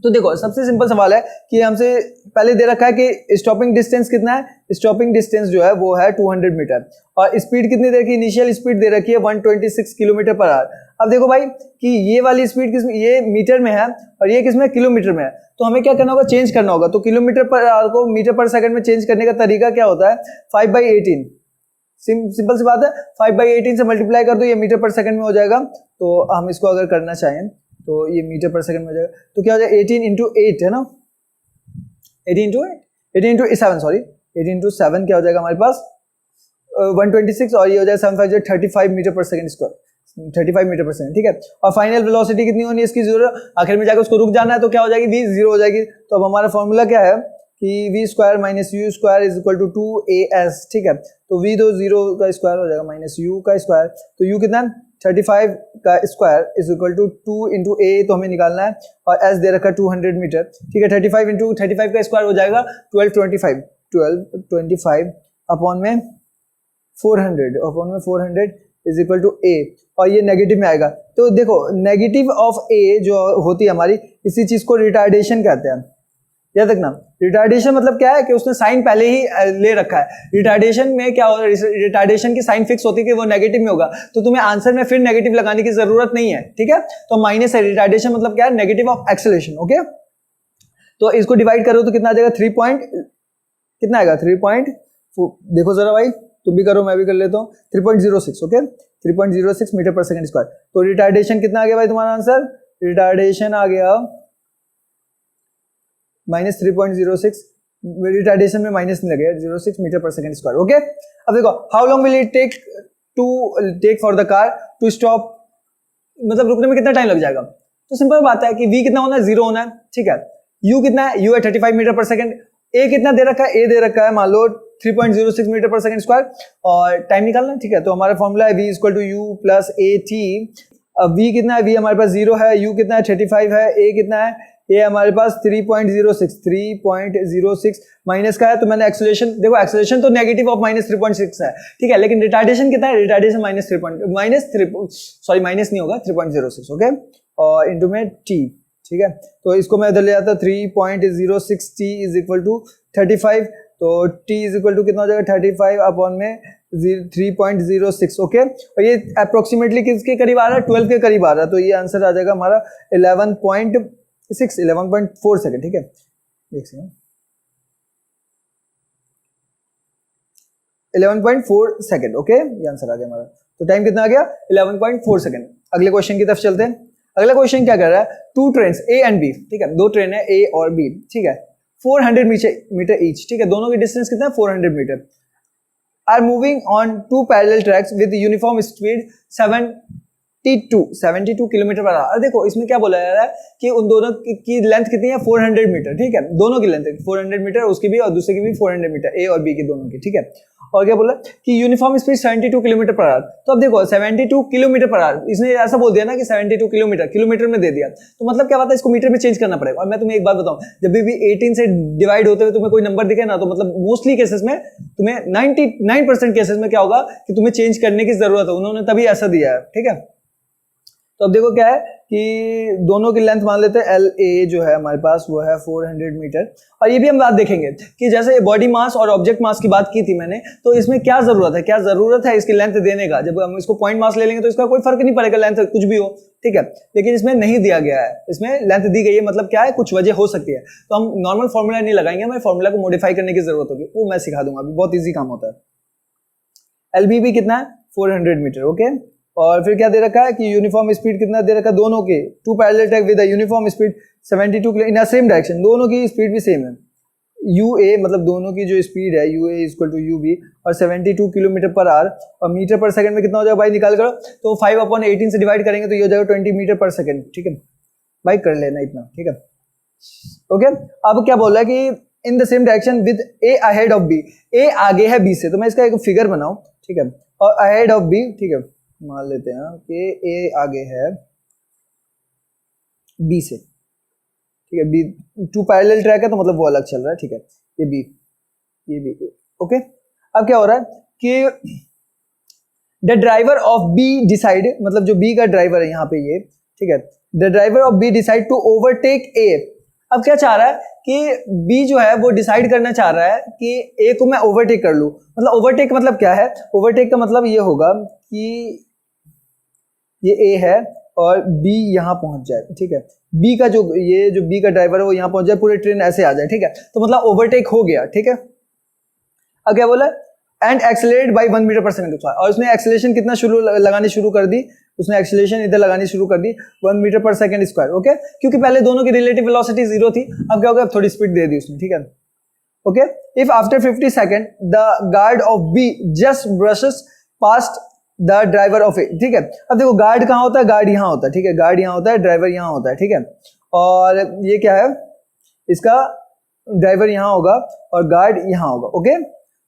तो देखो सबसे सिंपल सवाल है कि हमसे पहले दे रखा है कि स्टॉपिंग डिस्टेंस कितना है, स्टॉपिंग डिस्टेंस जो है वो है 200 मीटर और स्पीड कितनी दे रखी है, इनिशियल स्पीड दे रखी है 126 किलोमीटर पर आवर। अब देखो भाई कि ये वाली स्पीड किस, ये मीटर में है और ये किसमें, किलोमीटर में है। तो हमें क्या करना होगा, चेंज करना होगा। तो किलोमीटर पर आवर को मीटर पर सेकंड में चेंज करने का तरीका क्या होता है, 5/18। सिंपल सी बात है, 5/18 से मल्टीप्लाई कर दो, ये मीटर पर सेकंड में हो जाएगा। तो हम इसको अगर करना चाहें तो ये मीटर पर सेकंड में हो जाएगा। तो क्या हो जाएगा, 18 × 8 है ना, 18 × 7 सॉरी, 18 × 7 क्या हो जाएगा हमारे पास 126 और ये हो जाएगा 7 5 35 मीटर पर सेकंड स्क्वायर, 35 मीटर पर सेकंड, ठीक है। और फाइनल वेलोसिटी कितनी होनी है इसकी, 0। आखिर में जाकर उसको रुक जाना है तो क्या हो जाएगी, v 0 हो जाएगी। तो अब हमारा फॉर्मूला क्या है कि v² - u² = 2as, ठीक है। तो v तो 0 का स्क्वायर हो जाएगा माइनस u का स्क्वायर। तो u कितना है, 35 का स्क्वायर = 2 × a, तो हमें निकालना है। और s दे रखा 200 मीटर, ठीक है। 35 × 35 का स्क्वायर हो जाएगा 1225 अपॉन में 400 = a, और ये नेगेटिव में आएगा। तो देखो नेगेटिव ऑफ a जो होती है हमारी, इसी चीज को रिटार्डेशन कहते हैं। याद रखना, रिटार्डेशन मतलब क्या है कि उसने साइन पहले ही ले रखा है। रिटार्डेशन में क्या होगा, रिटार्डेशन की साइन फिक्स होती है कि वो नेगेटिव में होगा, तो तुम्हें आंसर में फिर नेगेटिव लगाने की जरूरत नहीं है, ठीक है। तो माइनस है, रिटार्डेशन मतलब क्या है, नेगेटिव ऑफ एक्सेलरेशन, ओके। तो इसको डिवाइड करो तो कितना आ जाएगा, 3 पॉइंट कितना आएगा, 3 देखो जरा भाई, तुम भी करो मैं भी कर लेता हूँ, 3.06, ओके, 3.06 मीटर पर सेकंड स्क्वायर। तो रिटार्डेशन कितना आ गया भाई तुम्हारा आंसर, रिटार्डेशन आ गया -3.06, रिटार्डेशन में माइनस नहीं लगेगा, 06 मीटर पर सेकंड स्क्वायर, ओके। अब देखो how long will it take for the car to stop, मतलब रुकने में कितना टाइम लग जाएगा। तो सिंपल बात है कि v कितना होना है, 0 होना है, ठीक है। u कितना है, u है 35 मीटर पर सेकंड। a कितना दे रखा है, a दे रखा है मान लो 3.06 मीटर पर सेकंड स्क्वायर, और टाइम निकालना है, ठीक है। तो हमारा फॉर्मूला है v = u + at। अब v कितना है, v हमारे पास 0 है, u कितना है 35 है, a कितना है, ये हमारे पास 3.06 माइनस का है। तो मैंने एक्सेलरेशन, देखो एक्सेलरेशन तो नेगेटिव ऑफ -3.6 है, ठीक है, लेकिन रिटार्डेशन कितना है, रिटार्डेशन माइनस नहीं होगा 3.06, ओके, और इनटू में t, ठीक है। तो इसको मैं उधर ले जाता हूं, 3.06 t = 35, तो t = कितना हो जाएगा 35 अपॉन में 3.06, ओके। और ये अप्रोक्सीमेटली किसके करीब आ रहा है, 12 के करीब आ रहा है। तो ये आंसर आ जाएगा हमारा 11.4 सेकंड, ठीक है। एक सेकंड, 11.4 सेकंड, ओके, ये आंसर आ गया हमारा। तो टाइम कितना आ गया, 11.4 सेकंड। अगले क्वेश्चन की तरफ चलते हैं। अगला क्वेश्चन क्या कर रहा है, 2 ट्रेन्स A एंड B, ठीक है, 2 ट्रेन है A और B, ठीक है, 400 मीटर ईच, ठीक है। दोनों की डिस्टेंस कितना है, 400 metre. are moving on two parallel tracks with uniform speed 72 kilometre per our. देखो इसमें क्या बोला जा रहा है कि उन दोनों की लेंथ कितनी है 400 मीटर, ठीक है, दोनों की लेंथ 400 मीटर, उसकी भी और दूसरे की भी 400 मीटर, ए और बी की दोनों की, ठीक है। और क्या बोला कि uniform speed 72 kilometre per our. तो अब देखो 72 किलोमीटर पर आवर, इसने ऐसा बोल दिया ना कि 72 किलोमीटर में दे दिया, तो मतलब क्या बात है, इसको मीटर में चेंज करना पड़ेगा। और मैं तुम्हें एक बात बताऊं, जब भी 18 से डिवाइड होते हुए तुम्हें कोई नंबर दिखे ना, तो मतलब मोस्टली केसेस में तुम्हें 99% केसेस में क्या होगा कि तुम्हें चेंज करने की जरूरत है, उन्होंने तभी ऐसा दिया है, ठीक है। तो अब देखो क्या है कि दोनों की लेंथ मान लेते हैं एल ए जो है हमारे पास वो है 400 मीटर। और ये भी हम बात देखेंगे कि जैसे बॉडी मास और ऑब्जेक्ट मास की बात की थी मैंने, तो इसमें क्या जरूरत है इसकी लेंथ देने का। जब हम इसको पॉइंट मास ले लेंगे तो इसका कोई फर्क नहीं पड़ेगा, लेंथ कुछ भी हो, ठीक है। लेकिन इसमें नहीं दिया गया है, इसमें लेंथ दी गई है, मतलब क्या है, कुछ वजह हो सकती है। तो हम नॉर्मल फॉर्मूला नहीं लगाएंगे, हमें फॉर्मूला को मॉडिफाई करने की जरूरत होगी, वो मैं सिखा दूंगा अभी, बहुत ईजी काम होता है। एलबीबी कितना है 400 मीटर, ओके। और फिर क्या दे रखा है कि यूनिफॉर्म स्पीड कितना दे रखा है, दोनों के two parallel track with uniform speed 72 in a same direction, दोनों की स्पीड भी सेम है। यूए मतलब दोनों की जो स्पीड है यूए इक्वल टू यूबी, और 72 किलोमीटर पर आवर, और मीटर पर सेकंड में कितना हो जाएगा भाई, निकाल करो, तो 5/18 से डिवाइड करेंगे तो ये हो जाएगा 20 मीटर पर सेकंड, ठीक है भाई, कर लेना इतना, ठीक है, ओके। अब क्या बोल रहा है कि in the same direction with A ahead of B, A आगे है बी से, तो मैं इसका एक फिगर बनाऊं, ठीक है, और अहेड ऑफ बी, ठीक है, मान लेते हैं कि ए आगे है बी से, ठीक है, बी टू पैरेलल ट्रैक है तो मतलब वो अलग चल रहा है, ठीक है, ये बी ओके। अब क्या हो रहा है कि the driver of B decide, मतलब जो बी का ड्राइवर है यहाँ पे ये, ठीक है, the driver of B decide to overtake A. अब क्या चाह रहा है कि बी जो है वो डिसाइड करना चाह रहा है कि ए को मैं ओवरटेक कर लूं। मतलब ओवरटेक मतलब क्या है, ओवरटेक का मतलब ये होगा कि ये ए है और बी यहाँ पहुंच जाए, ठीक है, बी का जो ये जो बी का ड्राइवर है वो यहाँ पहुंच जाए, पूरी ट्रेन ऐसे आ जाए, ठीक है, तो मतलब ओवरटेक हो गया, ठीक है। अब क्या बोला, एंड एक्सेलरेट बाय 1 मीटर पर सेकंड, और उसने एक्सेलरेशन कितना लगानी शुरू कर दी, उसने एक्सेलरेशन इधर लगानी शुरू कर दी 1 मीटर पर सेकंड स्क्वायर, ओके, क्योंकि पहले दोनों की रिलेटिव वेलोसिटी 0 थी, अब क्या हो गया, थोड़ी स्पीड दे दी उसने, ठीक है, okay. If after 50 second the guard of B just brushes past the driver of A, ठीक है। अब देखो गार्ड कहाँ होता है, गार्ड यहाँ होता है, ठीक है, गार्ड यहाँ होता है, ड्राइवर यहाँ होता है, ठीक है, और ये क्या है, इसका ड्राइवर यहाँ होगा और गार्ड यहाँ होगा, ओके।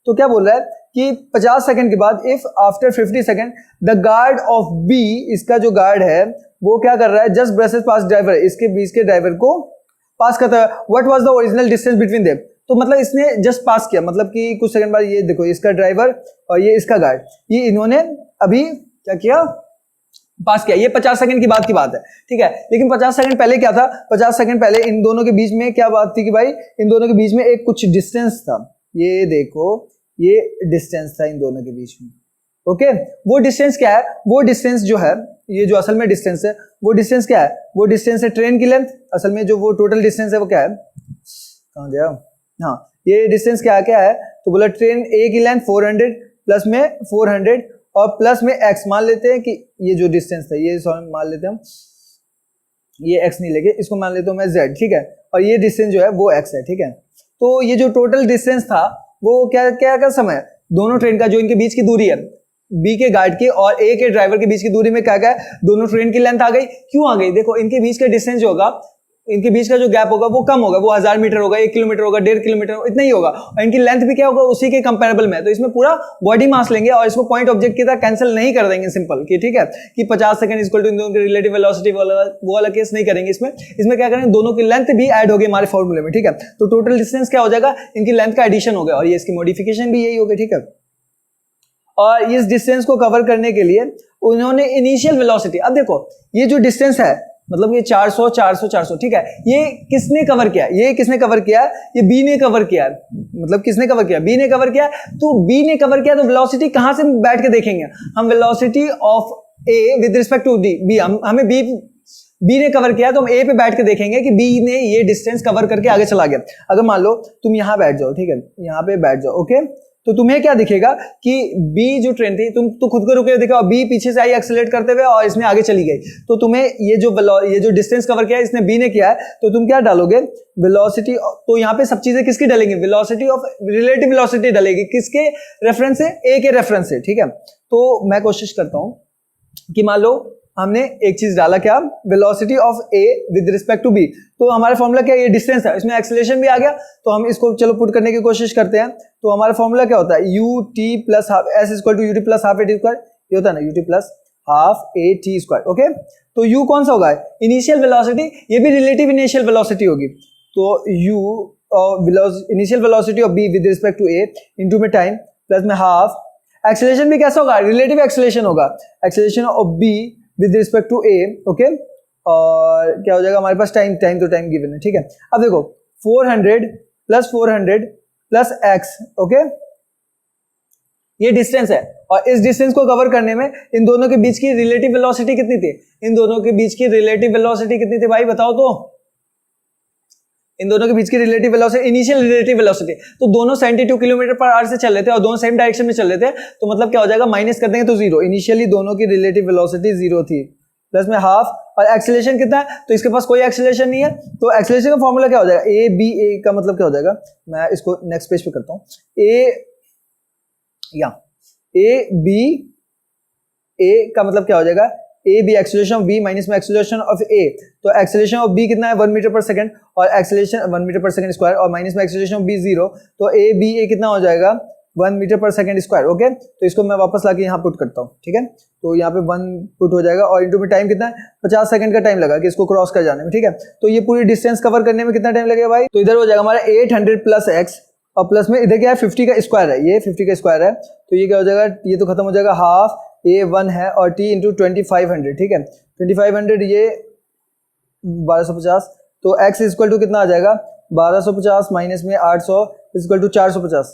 तो क्या बोल रहा है कि 50 सेकंड के बाद if after 50 second the guard of B, इसका जो गार्ड है वो क्या कर रहा है, जस्ट ब्रशेस पास ड्राइवर, इसके बीच के ड्राइवर को पास करता है। What was the original distance between them, तो मतलब इसने जस्ट पास किया, मतलब कि कुछ सेकंड बाद ये देखो इसका ड्राइवर और ये इसका गार्ड, ये इन्होंने अभी क्या किया, पास किया। ये 50 सेकंड की बात है, ठीक है, लेकिन 50 सेकंड पहले क्या था, 50 सेकंड पहले इन दोनों के बीच में क्या बात थी कि भाई इन दोनों के बीच में एक कुछ डिस्टेंस था, ये देखो ये डिस्टेंस था इन दोनों के बीच में, ओके। वो डिस्टेंस क्या है, वो डिस्टेंस जो है, ये जो असल में डिस्टेंस है, वो डिस्टेंस क्या है, वो डिस्टेंस है ट्रेन की लेंथ, असल में जो वो टोटल डिस्टेंस है वो क्या है, कहाँ गया, हाँ, ये डिस्टेंस क्या है, तो बोला ट्रेन ए की लेंथ 400 प्लस में 400 और प्लस में x, मान लेते हैं कि ये जो डिस्टेंस था, ये मान लेते हैं हम, ये x नहीं लेके इसको मान लेते हूँ मैं z, ठीक है, और ये डिस्टेंस जो है वो x है, ठीक है। तो ये जो टोटल डिस्टेंस था वो क्या समय, दोनों ट्रेन का जो इनके बीच की दूरी है, बी के गार्ड की और ए के ड्राइवर के बीच की दूरी में क्या है, दोनों ट्रेन की लेंथ आ गई। क्यों आ गई, देखो इनके बीच का डिस्टेंस जो होगा, इनके बीच का जो गैप होगा वो कम होगा, वो 1000 मीटर होगा, 1 किलोमीटर होगा, 1.5 किलोमीटर, इतना ही होगा, और इनकी लेंथ भी क्या होगा उसी के कंपेरेबल में। तो इसमें पूरा बॉडी मास लेंगे और इसको पॉइंट ऑब्जेक्ट की तरह कैंसिल नहीं कर देंगे, सिंपल कि ठीक है कि 50 सेकंड इक्वल टू इन दोनों की रिलेटिव वेलोसिटी वो वाला केस नहीं करेंगे। इसमें क्या करेंगे, दोनों की लेंथ भी ऐड होगी हमारे फॉर्मूले में, ठीक है। तो टोटल डिस्टेंस क्या हो जाएगा, इनकी लेंथ का एडिशन हो गया और ये इसकी मॉडिफिकेशन भी यही होगी, ठीक है। और इस डिस्टेंस को कवर करने के लिए उन्होंने इनिशियल वेलोसिटी, अब देखो ये जो डिस्टेंस है मतलब ये 400 400 400, ठीक है, ये किसने कवर किया, ये किसने कवर किया, ये बी ने कवर किया, मतलब किसने कवर किया, बी ने कवर किया। तो बी ने कवर किया तो वेलोसिटी कहां से बैठ के देखेंगे हम, velocity of A with respect to D, B, हमें बी ने कवर किया तो हम ए पे बैठ के देखेंगे कि बी ने ये डिस्टेंस कवर करके आगे चला गया। अगर मान लो तुम यहाँ बैठ जाओ, ठीक है, यहाँ पे बैठ जाओ, ओके, तो तुम्हें क्या दिखेगा कि बी जो ट्रेन थी, तुम तो खुद को रुके दिखा, बी पीछे से आई एक्सेलरेट करते हुए और इसमें आगे चली गई, तो तुम्हें ये जो डिस्टेंस कवर किया है इसने बी ने किया है, तो तुम क्या डालोगे, वेलोसिटी। तो यहाँ पे सब चीजें किसकी डालेंगे, वेलोसिटी ऑफ रिलेटिव वेलोसिटी डालेगी, किसके रेफरेंस से, ए के रेफरेंस से, ठीक है। तो मैं कोशिश करता हूं कि मान लो हमने एक चीज डाला, क्या, velocity of A with respect to B, तो हमारा फॉर्मूला क्या है, ये डिस्टेंस है, इसमें एक्सेलरेशन भी आ गया, तो हम इसको चलो पुट करने की कोशिश करते हैं। तो हमारा फॉर्मूला क्या होता है, u t plus half s equal to u t plus half a t square, ये होता है ना, u t plus half a t square, okay. तो यू कौन सा होगा, इनिशियल वेलोसिटी, ये भी रिलेटिव इनिशियल वेलोसिटी होगी, तो u initial velocity of B with respect to A into में टाइम प्लस में हाफ, एक्सेलरेशन भी कैसा होगा, रिलेटिव एक्सेलरेशन होगा, acceleration of B with respect to A, okay, और क्या हो जाएगा हमारे पास, टाइम तो टाइम गिवन है, ठीक है। अब देखो 400 प्लस एक्स, ओके, ये डिस्टेंस है, और इस डिस्टेंस को कवर करने में इन दोनों के बीच की रिलेटिव वेलोसिटी कितनी थी, इन दोनों के बीच की रिलेटिव वेलोसिटी कितनी थी भाई बताओ तो, इन दोनों के बीच की relative velocity, initial relative velocity, तो दोनों 72 किलोमीटर पर आवर से चल रहे थे और दोनों सेम डायरेक्शन में चल रहे थे, तो मतलब क्या हो जाएगा, माइनस कर देंगे तो जीरो, इनिशियली दोनों की रिलेटिव वेलोसिटी जीरो थी, प्लस में हाफ, और एक्सेलरेशन कितना है, तो इसके पास कोई एक्सेलरेशन नहीं है, तो एक्सेलरेशन का फॉर्मूला क्या हो जाएगा, ए बी, ए का मतलब क्या हो जाएगा, मैं इसको नेक्स्ट पेज पे करता हूँ, ए बी, ए का मतलब क्या हो जाएगा, A B acceleration of B minus में एक्सेलरेशन ऑफ ए, तो एक्सेलरेशन ऑफ बी कितना है 1 मीटर पर सेकंड, और एक्सेलरेशन 1 मीटर पर सेकंड स्क्वायर, और माइनस में एक्सेलरेशन ऑफ बी 0, तो ए बी ए कितना हो जाएगा 1 मीटर पर सेकंड स्क्वायर, ओके। तो इसको मैं वापस लाके यहाँ पुट करता हूँ, ठीक है, तो यहाँ पे 1 पुट हो जाएगा, और इनटू में टाइम कितना है 50 सेकंड का टाइम लगा कि इसको क्रॉस कर जाने में, ठीक है। तो ये पूरी डिस्टेंस कवर करने में कितना टाइम लगेगा भाई, तो इधर हो जाएगा हमारा 800 प्लस एक्स, और प्लस में इधर क्या है 50 का स्क्वायर है, ये 50 का स्क्वायर है, तो ये क्या हो जाएगा, ये तो खत्म हो जाएगा, हाफ ए 1 है और टी इंटू 2500, ठीक है, 2500 ये 1250, तो x इक्वल टू कितना आ जाएगा 1250 माइनस में 800 इक्वल टू 450,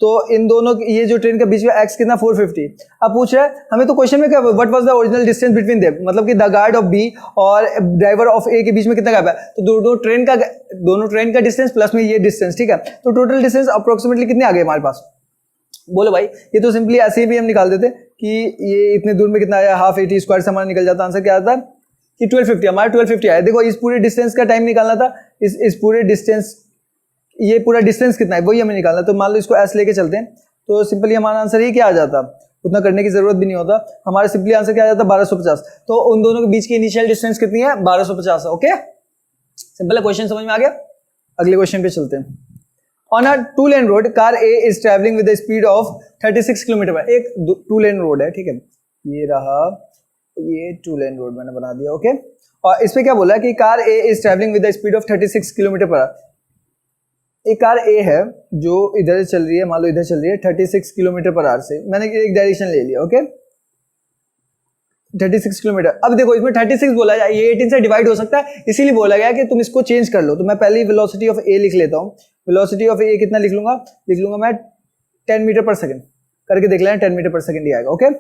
तो इन दोनों ये जो ट्रेन के बीच में x कितना 450। अब पूछ रहा है हमें, तो क्वेश्चन में क्या, what was the original distance between them, मतलब कि द गार्ड ऑफ बी और ड्राइवर ऑफ ए के बीच में कितना गैप है, तो दोनों ट्रेन का डिस्टेंस प्लस में ये डिस्टेंस, ठीक है, तो टोटल डिस्टेंस अप्रोक्सीमेटली कितने आ गए हमारे पास, बोलो भाई। ये तो सिंपली ऐसे ही भी हम निकाल देते कि ये इतने दूर में कितना आया, हाफ ए टी स्क्वायर से हमारा निकल जाता, आंसर क्या आता है कि 1250, हमारा 1250 आया। देखो इस पूरे डिस्टेंस का टाइम निकालना था, इस पूरे डिस्टेंस, ये पूरा डिस्टेंस कितना है वही हमें निकालना, तो मान लो इसको एस लेके चलते हैं, तो सिंपली हमारा आंसर ही क्या आ जाता, उतना करने की जरूरत भी नहीं होता, हमारा सिंपली आंसर क्या आ जाता 1250, तो उन दोनों के बीच की इनिशियल डिस्टेंस कितनी है 1250, ओके, सिंपल है, क्वेश्चन समझ में आ गया। अगले क्वेश्चन पे चलते हैं। On a 2-lane road, car A is traveling with a speed of 36 kilometre पर, एक 2-lane road है, ठीक है, ये रहा, ये 2-lane road मैंने बना दिया, ओके, और इस पे क्या बोला कि car A is traveling with a speed of 36 kilometre per our. एक कार A है जो इधर चल रही है, मान लो इधर चल रही है 36 किलोमीटर पर आवर से, मैंने एक डायरेक्शन ले लिया, ओके, 36 किलोमीटर। अब देखो इसमें 36 बोला जाए, ये 18 से डिवाइड हो सकता है, इसीलिए बोला गया कि तुम इसको चेंज कर लो, तो मैं पहले ही वेलोसिटी ऑफ ए लिख लेता हूँ, वेलोसिटी ऑफ ए कितना लिख लूंगा मैं 10 मीटर पर सेकंड, करके देख लेना 10 मीटर पर सेकंड ही आएगा, ओके।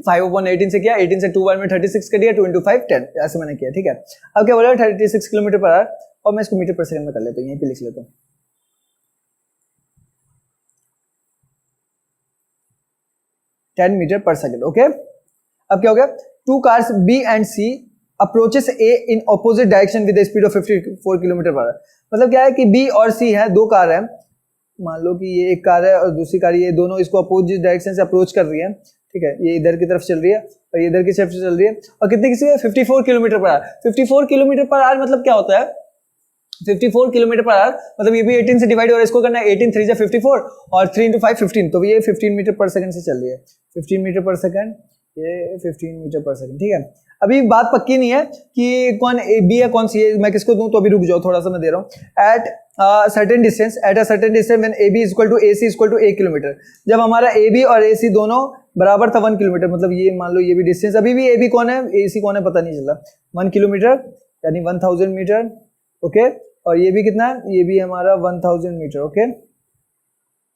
5/18 से किया, 18 से 2 बार में 36 कर दिया, 2 into 5 10, ऐसे मैंने किया, ठीक है। अब क्या बोला 36 किलोमीटर पर आवर, और मैं इसको मीटर पर सेकंड में कर लेता हूँ, यहीं पे लिख लेता हूँ, 10 मीटर पर सेकंड, ओके। अब क्या हो गया, 2 cars B and C approaches A in opposite direction with a speed of 54 kilometre per our. मतलब क्या है कि B और C है, 2 कार है, मान लो कि ये एक कार है और दूसरी कार, ये दोनों इसको अपोजिट डायरेक्शन से अप्रोच कर रही है, ठीक है, ये इधर की तरफ चल रही है और ये इधर की तरफ चल रही है, और कितने किसी 54 kilometre per our. 54 kilometre per our मतलब क्या होता है, 54 किलोमीटर पर आवर मतलब ये भी 18 से डिवाइड हो रहा है, इसको करना है 18 3 जा 54 और 3 into 5 15, तो ये 15 मीटर पर सेकंड से चल रही है, 15 मीटर पर सेकंड, ये 15 मीटर पर सेकंड, ठीक है। अभी बात पक्की नहीं है कि कौन ए बी है कौन सी है, मैं किसको दूं, तो अभी रुक जाओ थोड़ा सा, मैं दे रहा हूँ। At certain distance when A B equal to A C equal to 1 kilometre, जब हमारा ए बी और ए सी दोनों बराबर था 1 किलोमीटर, मतलब ये मान लो ये भी डिस्टेंस, अभी भी ए बी कौन है ए सी कौन है पता नहीं चला, 1 किलोमीटर यानी 1000 मीटर, ओके, और ये भी कितना है, ये भी हमारा 1000 मीटर, ओके,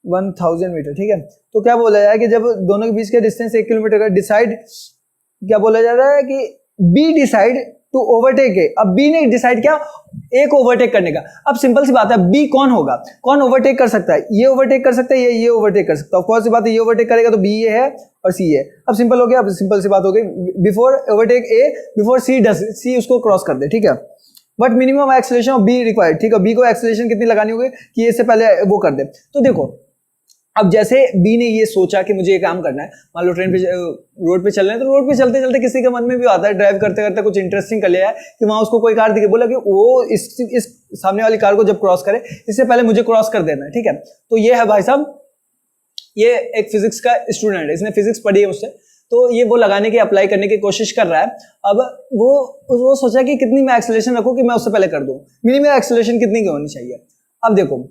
1000 मीटर, ठीक है। तो क्या बोला जाए कि जब दोनों के बीच का डिस्टेंस 1 किलोमीटर का, डिसाइड क्या बोला जा रहा है कि B decide to overtake A, अब बी ने डिसाइड किया ए को ओवरटेक करने का। अब सिंपल सी बात है, बी कौन होगा, कौन ओवरटेक कर सकता है, ये ओवरटेक कर सकता है, ये ओवरटेक कर सकता है। ऑफ कोर्स सी बात है, ये ओवरटेक करेगा तो बी ये है और सी है। अब सिंपल हो गया, अब सिंपल सी बात हो गई, before overtake A, before C does, C उसको क्रॉस कर दे, ठीक है। But minimum acceleration of B required, ठीक है, बी को एक्सेलरेशन कितनी लगानी होगी कि इससे पहले वो कर दे। तो देखो अब जैसे बी ने ये सोचा कि मुझे ये काम करना है, मान लो ट्रेन पे रोड पे चल रहे हैं, तो रोड पे चलते चलते किसी के मन में भी आता है, ड्राइव करते करते कुछ इंटरेस्टिंग कर लिया है कि वहां उसको कोई कार दिखे, बोला कि वो इस सामने वाली कार को जब क्रॉस करे इससे पहले मुझे क्रॉस कर देना है, ठीक है। तो ये है भाई साहब, ये एक फिजिक्स का स्टूडेंट है, इसने फिजिक्स पढ़ी है उससे, तो ये वो लगाने की अप्लाई करने की कोशिश कर रहा है। अब वो सोचा कि कितनी मैं एक्सेलरेशन रखूं कि मैं उससे पहले कर दूं, मिनिमम एक्सेलरेशन कितनी की होनी चाहिए। अब देखो,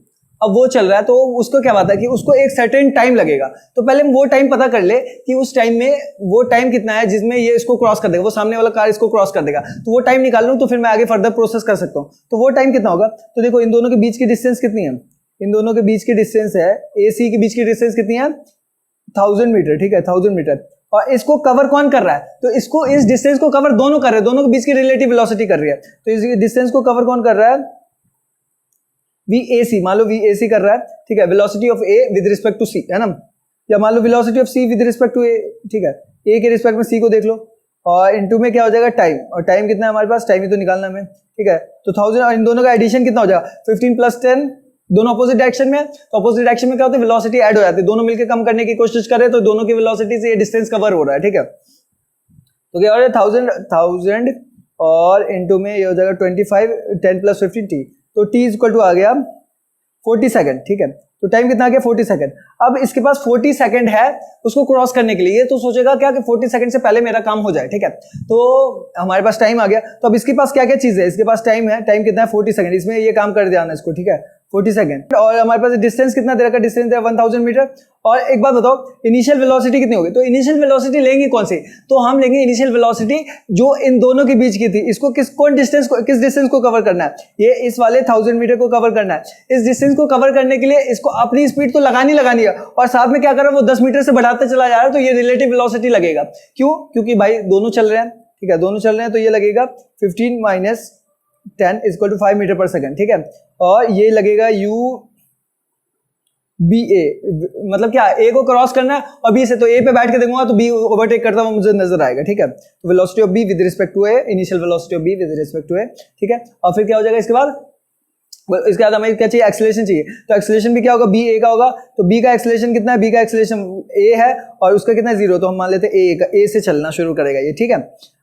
अब वो चल रहा है तो उसको क्या बात है कि उसको एक सर्टेन टाइम लगेगा, तो पहले वो टाइम पता कर ले कि उस टाइम में वो टाइम कितना है जिसमें ये इसको क्रॉस कर देगा, वो सामने वाला कार इसको क्रॉस कर देगा, तो वो टाइम निकाल लूं तो फिर मैं आगे फर्दर प्रोसेस कर सकता हूं। तो वो टाइम कितना होगा, तो देखो इन दोनों के बीच की डिस्टेंस कितनी है, इन दोनों के बीच की डिस्टेंस है, ए सी के बीच की डिस्टेंस कितनी है, 1000 मीटर, ठीक है, 1000 मीटर। और इसको कवर कौन कर रहा है, तो इसको इस डिस्टेंस को कवर दोनों कर रहे हैं, दोनों के बीच की रिलेटिव वेलोसिटी कर रही है, तो इस डिस्टेंस को कवर कौन कर रहा है, VAC, मान लो VAC कर रहा है, ठीक है, velocity of A with respect to C, है ना, या मान लो velocity of C with respect to A, ठीक है, A के रिस्पेक्ट में C को देख लो, और इनटू में क्या हो जाएगा टाइम, और टाइम कितना है हमारे पास, टाइम ही तो निकालना हमें, ठीक है। तो 1000 और इन दोनों का एडिशन कितना हो जाएगा, 15 + 10, दोनों अपोजिट डायरेक्शन में, तो अपोजिट डायरेक्शन में क्या होता है, वेलोसिटी ऐड हो जाती है, दोनों मिलकर कम करने की कोशिश करें तो दोनों की वेलोसिटी से ये डिस्टेंस कवर हो रहा है, ठीक है। तो क्या हो रहा है 1000 और इनटू में ये हो जाएगा 25, 10 + 15 t, तो t इक्वल टू आ गया 40 सेकंड, ठीक है। तो टाइम कितना आ गया 40 सेकंड। अब इसके पास 40 सेकंड है उसको क्रॉस करने के लिए, ये तो सोचेगा क्या कि 40 सेकंड से पहले मेरा काम हो जाए, ठीक है। तो हमारे पास टाइम आ गया, तो अब इसके पास क्या क्या चीज है, इसके पास टाइम है, टाइम कितना है 40 सेकंड, इसमें ये काम कर दिया इसको, ठीक है, 40 सेकंड। और हमारे पास डिस्टेंस कितना दे रखा है, डिस्टेंस है 1000 मीटर। और एक बात बताओ, इनिशियल वेलोसिटी कितनी होगी, तो इनिशियल वेलोसिटी लेंगे कौन सी, तो हम लेंगे इनिशियल वेलोसिटी जो इन दोनों के बीच की थी, इसको किस डिस्टेंस को कवर करना है, ये इस वाले 1000 मीटर को कवर करना है। इस डिस्टेंस को कवर करने के लिए इसको अपनी स्पीड तो लगानी है, और साथ में क्या कर रहा है वो 10 मीटर से बढ़ाते चला जा रहा है, तो ये रिलेटिव वेलोसिटी लगेगा। क्यों, क्योंकि भाई दोनों चल रहे हैं, ठीक है, दोनों चल रहे हैं, तो ये लगेगा 15 - 10 = 5 मीटर पर सेकंड, ठीक है। और ये लगेगा UBA, मतलब क्या, ए को क्रॉस करना है और बी से, तो ए पे बैठ के देखूंगा तो बी ओवरटेक करता हुआ मुझे नजर आएगा, ठीक है। तो velocity of B with respect to A, initial velocity of B with respect to A, ठीक है। और फिर क्या हो जाएगा इसके बाद हमें क्या चाहिए, एक्सेलरेशन चाहिए, तो एक्सेलरेशन भी क्या होगा, बी ए का होगा, तो बी का एक्सेलरेशन कितना है, बी का एक्सेलरेशन ए है और उसका कितना है 0, तो हम मान लेते हैं ए से चलना शुरू करेगा ये, ठीक है।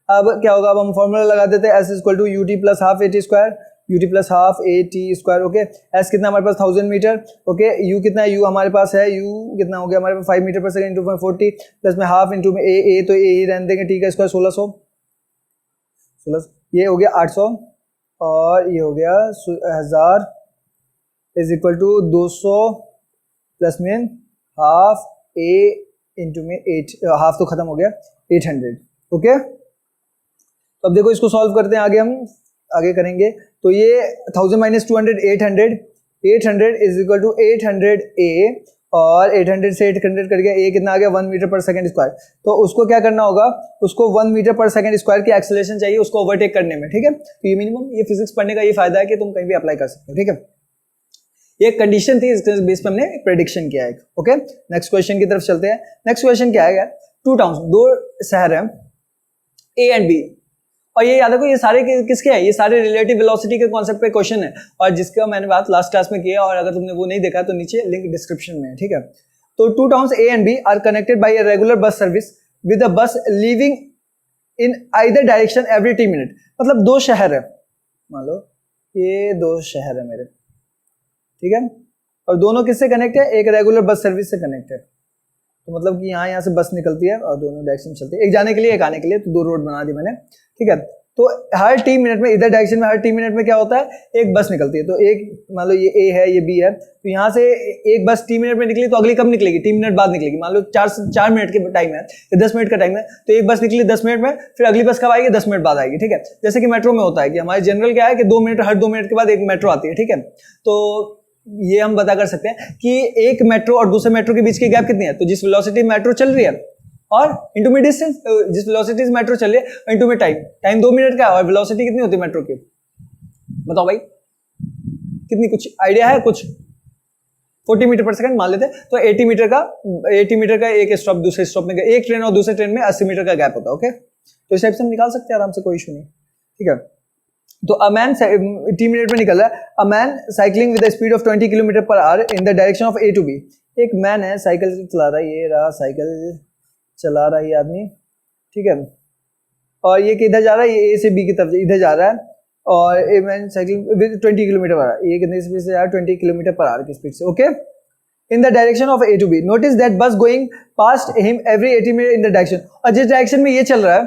अब क्या होगा, अब हम फॉर्मूला लगा देते हैं, S = UT + ½ AT², UT + ½ AT², okay. S कितना हमारे पास 1000 मीटर, ओके। U कितना है, U हमारे पास है, U कितना हो गया हमारे पास 5 मीटर पर सेकंड × 40 प्लस में ½ इनटू में A तो A ही रहने देंगे, T का स्क्वायर 1600, ये हो गया 800 और ये हो गया 1000 = 200 प्लस में ½ A इनटू में 8, हाफ तो खत्म हो गया 800, ओके। तो अब देखो इसको सॉल्व करते हैं, आगे करेंगे, तो ये 1000 - 200 800 = 800 A, और 800 से 800 कर गया, A कितना आ गया 1 मीटर पर सेकंड स्क्वायर। तो उसको क्या करना होगा, उसको 1 मीटर पर सेकंड स्क्वायर की एक्सेलरेशन चाहिए उसको ओवरटेक करने में, ठीक है। तो ये मिनिमम, ये फिजिक्स पढ़ने का ये फायदा है कि तुम कहीं भी अप्लाई कर सकते हो, ठीक है। ये कंडीशन थी, इसके बेस पे हमने प्रेडिक्शन किया है, ओके। नेक्स्ट क्वेश्चन की तरफ चलते हैं। नेक्स्ट क्वेश्चन क्या है, 2 टाउन्स, 2 शहर हैं A एंड B, और ये याद रखो ये सारे किसके हैं, ये सारे रिलेटिव वेलोसिटी के कॉन्सेप्ट पे क्वेश्चन है, और जिसका मैंने बात लास्ट क्लास में किया, और अगर तुमने वो नहीं देखा तो नीचे लिंक डिस्क्रिप्शन में है, ठीक है। तो 2 towns A and B are connected by a regular bus service with a bus leaving in either direction every 10 minute. मतलब 2 शहर है, मान लो ये 2 शहर है मेरे, ठीक है, और दोनों किससे कनेक्ट है, एक रेगुलर बस सर्विस से कनेक्ट है। तो मतलब कि यहाँ से बस निकलती है और दोनों डायरेक्शन चलती है, एक जाने के लिए एक आने के लिए, तो 2 रोड बना दी मैंने, ठीक है। तो हर 3 मिनट में इधर डायरेक्शन में हर 3 मिनट में क्या होता है, एक बस निकलती है। तो एक मान लो ये A है, ये B है, तो यहाँ से एक बस 3 मिनट में निकली, तो अगली कब निकलेगी, 3 मिनट बाद निकलेगी। मान लो 4 मिनट के टाइम है या 10 मिनट का टाइम है, तो एक बस निकली 10 मिनट में, फिर अगली बस कब आएगी, 10 मिनट बाद आएगी, ठीक है। जैसे कि मेट्रो में होता है कि हमारे जनरल क्या है कि 2 मिनट, हर 2 मिनट के बाद एक मेट्रो आती है, ठीक है। तो ये हम पता कर सकते हैं कि एक मेट्रो और दूसरे मेट्रो के बीच की गैप कितनी है। तो जिस वेलोसिटी मेट्रो चल रही है और इंटू में डिस्टेंस, जिस वेलोसिटी से मेट्रो चल रही है, इंटू में टाइम, टाइम 2 मिनट का है और वेलोसिटी कितनी होती है मेट्रो की, बताओ भाई कितनी, कुछ आइडिया है कुछ? 40 मीटर पर सेकंड मान लेते हैं, तो 80 मीटर का एक स्टॉप दूसरे स्टॉप में, एक ट्रेन और दूसरे ट्रेन में 80 मीटर का गैप होता है। ओके, तो इस टाइप से हम निकाल सकते हैं आराम से, कोई इशू नहीं, ठीक है। तो अ मैन 3 मिनट में निकल रहा है, a man cycling with the speed of 20 kilometre per hour in the direction of A to B. एक मैन है, साइकिल चला रहा है, ये रहा साइकिल चला रहा है ये आदमी, ठीक है, और ये किधर जा रहा है, ये ए से बी की तरफ इधर जा रहा है, और a man cycling with 20 kilometre per our, ये कितनी स्पीड से जा रहा है, 20 किलोमीटर पर आवर की स्पीड से। Okay, in the direction of A to B, notice that bus going past him every 80 minute in the direction, और जिस डायरेक्शन में ये चल रहा है,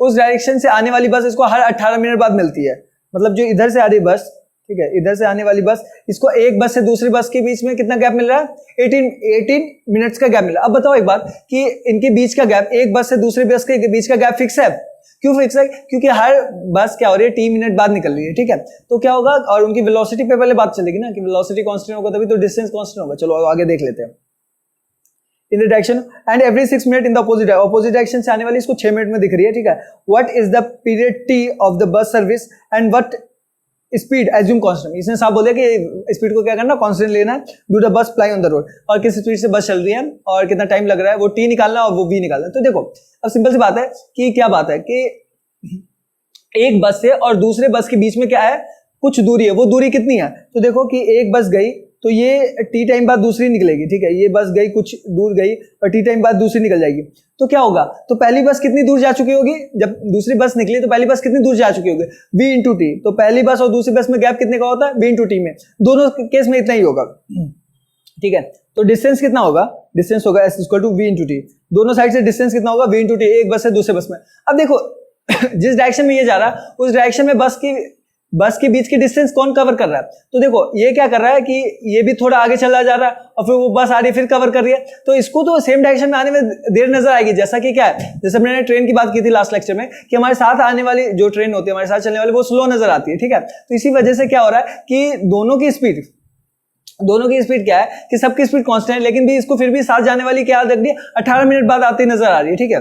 उस डायरेक्शन से आने वाली बस इसको हर 18 मिनट बाद मिलती है। मतलब जो इधर से आ रही बस, ठीक है, इधर से आने वाली बस, इसको एक बस से दूसरी बस के बीच में कितना गैप मिल रहा है, 18 मिनट्स का गैप मिल रहा है। अब बताओ एक बात कि इनके बीच का गैप, एक बस से दूसरी बस के बीच का गैप फिक्स है। क्यों फिक्स है? क्योंकि हर बस क्या हो रही है, 3 मिनट बाद निकल रही है, ठीक है। तो क्या होगा, और उनकी वेलोसिटी पे पहले बात चलेगी ना, कि वेलोसिटी कांस्टेंट होगा तभी तो डिस्टेंस कांस्टेंट होगा। चलो आगे देख लेते हैं। इन the direction and every 6 minute in the opposite direction से आने वाली इसको 6 मिनट में दिख रही है, ठीक है। What is the period T of the bus service and what speed assume constant. इसने साफ बोल दिया कि स्पीड को क्या करना, कांस्टेंट लेना है। Do the bus fly on the road, और किस स्पीड से बस चल रही है और कितना टाइम लग रहा है, वो टी निकालना और वो बी निकालना। तो देखो अब सिंपल सी बात है कि क्या बात है कि एक बस से और दूसरे बस के बीच में क्या है, कुछ दूरी है। वो दूरी कितनी है, तो देखो कि एक बस गई तो ये टी टाइम बाद दूसरी निकलेगी, ठीक है। ये बस गई, कुछ दूर गई और टी टाइम बाद दूसरी निकल जाएगी। तो क्या होगा, तो पहली बस कितनी दूर जा चुकी होगी, जब दूसरी बस निकली तो पहली बस कितनी दूर जा चुकी होगी, v इंटू टी। तो पहली बस और दूसरी बस में गैप कितने का होता है, v इंटू टी में। दोनों केस में इतना ही होगा, ठीक है। तो डिस्टेंस कितना होगा, डिस्टेंस होगा s equal to v into t. दोनों साइड से डिस्टेंस कितना होगा, v इंटू टी, एक बस से दूसरे बस में। अब देखो जिस डायरेक्शन में ये जा रहा है उस डायरेक्शन में बस के बीच की डिस्टेंस कौन कवर कर रहा है। तो देखो ये क्या कर रहा है कि ये भी थोड़ा आगे चला जा रहा है और फिर वो बस आ रही है फिर कवर कर रही है। तो इसको तो सेम डायरेक्शन में आने में देर नजर आएगी। जैसा कि क्या है, जैसे मैंने ट्रेन की बात की थी लास्ट लेक्चर में कि हमारे साथ आने वाली जो ट्रेन होती है, हमारे साथ चलने वाली, वो स्लो नजर आती है, ठीक है। तो इसी वजह से क्या हो रहा है कि दोनों की स्पीड क्या है कि सबकी स्पीड कांस्टेंट है, लेकिन भी इसको फिर भी साथ जाने वाली क्या रख दी, 18 मिनट बाद आती नजर आ रही है, ठीक है।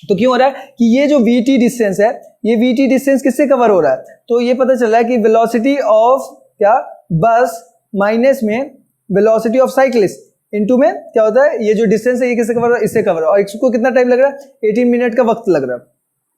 तो क्यों हो रहा है कि ये जो VT डिस्टेंस है, ये VT डिस्टेंस किससे कवर हो रहा है, तो ये पता चल रहा है कि वेलोसिटी ऑफ क्या बस माइनस में वेलोसिटी ऑफ साइक्लिस्ट इनटू में क्या होता है, ये जो डिस्टेंस है ये किससे कवर हो रहा है, इससे कवर हो रहा है। और इसको कितना टाइम लग रहा है, 18 मिनट का वक्त लग रहा है,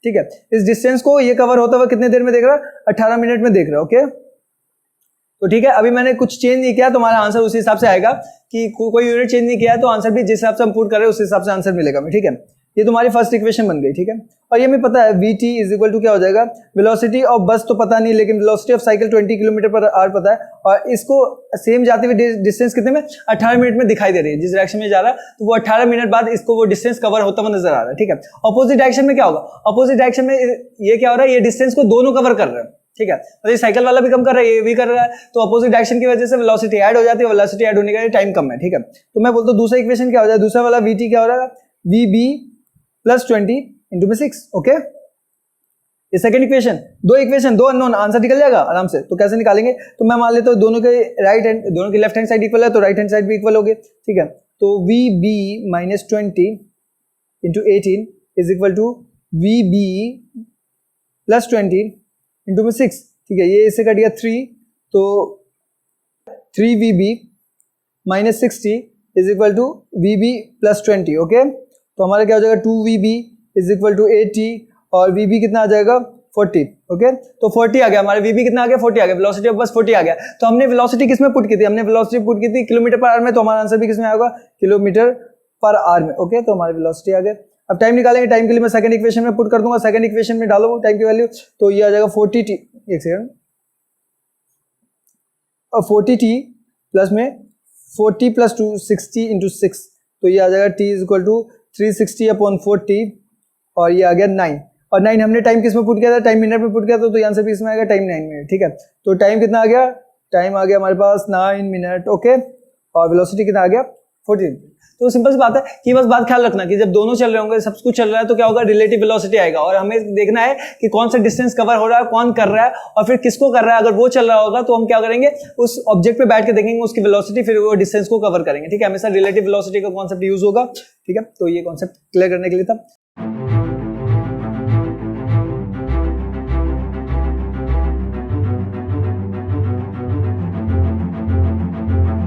ठीक है। इस डिस्टेंस को ये कवर होता हुआ कितने देर में देख रहा है, 18 मिनट में देख रहा है, ओके। तो ठीक है, अभी मैंने कुछ चेंज नहीं किया, तुम्हारा आंसर उसी हिसाब से आएगा कि कोई यूनिट चेंज नहीं किया है, तो आंसर भी जिस हिसाब से हम पुट कर रहे हैं उस हिसाब से आंसर मिलेगा, ठीक है। ये तुम्हारी फर्स्ट इक्वेशन बन गई, ठीक है। और ये हमें पता है VT इज इक्वल टू क्या हो जाएगा, वेलोसिटी ऑफ बस तो पता नहीं, लेकिन velocity of cycle 20 kilometre per our पता है, और इसको सेम जाते हुए डिस्टेंस कितने में, 18 मिनट में दिखाई दे रही है। जिस डायरेक्शन में जा रहा है तो वो 18 मिनट बाद इसको वो डिस्टेंस कवर होता हुआ नजर आ रहा है, ठीक है। अपोजिट डायरेक्शन में क्या होगा, अपोजिट डायरेक्शन में ये क्या हो रहा है, ये डिस्टेंस को दोनों कवर कर रहे हैं, ठीक है। तो ये साइकिल वाला भी कम कर रहा है, ये भी कर रहा है, तो अपोजिट डायरेक्शन की वजह से वेलोसिटी ऐड हो जाती है, वेलोसिटी ऐड होने का टाइम कम है, ठीक है। तो मैं बोलता हूँ दूसरा इक्वेशन क्या हो जाए, दूसरा वाला VT क्या हो रहा है, VB प्लस 20 इंटू में 6, ओके। ये सेकंड इक्वेशन, दो अननोन, आंसर निकल जाएगा आराम से। तो कैसे निकालेंगे, तो मैं मान लेता हूँ दोनों के राइट हैंड, दोनों की लेफ्ट हैंड साइड इक्वल है, तो राइट हैंड साइड भी इक्वल होगी, ठीक है। तो VB minus 20 into 18 is equal to VB plus 20 into में 6, ठीक है। ये इससे कट गया 3, तो 3VB minus 60 is equal to VB plus 20, okay. तो हमारा क्या हो जाएगा, 2VB इज इक्वल टू 80 और VB कितना आ जाएगा, 40, ओके। तो 40 आ गया, हमारे VB कितना आ गया, 40 आ गया, वेलोसिटी ऑफ बस 40 आ गया। तो हमने वेलोसिटी किस में पुट की थी, हमने वेलोसिटी पुट की थी किलोमीटर पर आवर में, तो हमारा आंसर भी किस में आएगा, किलोमीटर पर आवर में, ओके। तो हमारी वेलोसिटी आ गया। अब टाइम निकालेंगे, टाइम के लिए मैं सेकंड इक्वेशन में पुट कर दूंगा, सेकंड इक्वेशन में डालो टाइम की वैल्यू, तो ये आ जाएगा 40t, एक सेकंड, और 40t प्लस में 40 प्लस 2 60 इंटू 6, तो ये आ जाएगा t is equal to 360 upon 40, और ये आ गया 9, और 9 हमने टाइम किस में पुट किया था, टाइम मिनट में पुट किया था, तो आंसर भी इसमें आएगा टाइम 9 मिनट, ठीक है। तो टाइम कितना आ गया, टाइम आ गया हमारे पास 9 मिनट, ओके। और वेलोसिटी कितना आ गया, 14। तो सिंपल सी बात है कि बस बात ख्याल रखना कि जब दोनों चल रहे होंगे, सब कुछ चल रहा है, तो क्या होगा, रिलेटिव वेलोसिटी आएगा और हमें देखना है कि कौन सा डिस्टेंस कवर हो रहा है, कौन कर रहा है और फिर किसको कर रहा है। अगर वो चल रहा होगा तो हम क्या करेंगे, उस ऑब्जेक्ट पे बैठ के देखेंगे उसकी वेलोसिटी, फिर वो डिस्टेंस को कवर करेंगे। ठीक है, हमेशा रिलेटिव वेलोसिटी का कॉन्सेप्ट यूज होगा। ठीक है, तो ये कॉन्सेप्ट क्लियर करने के लिए था।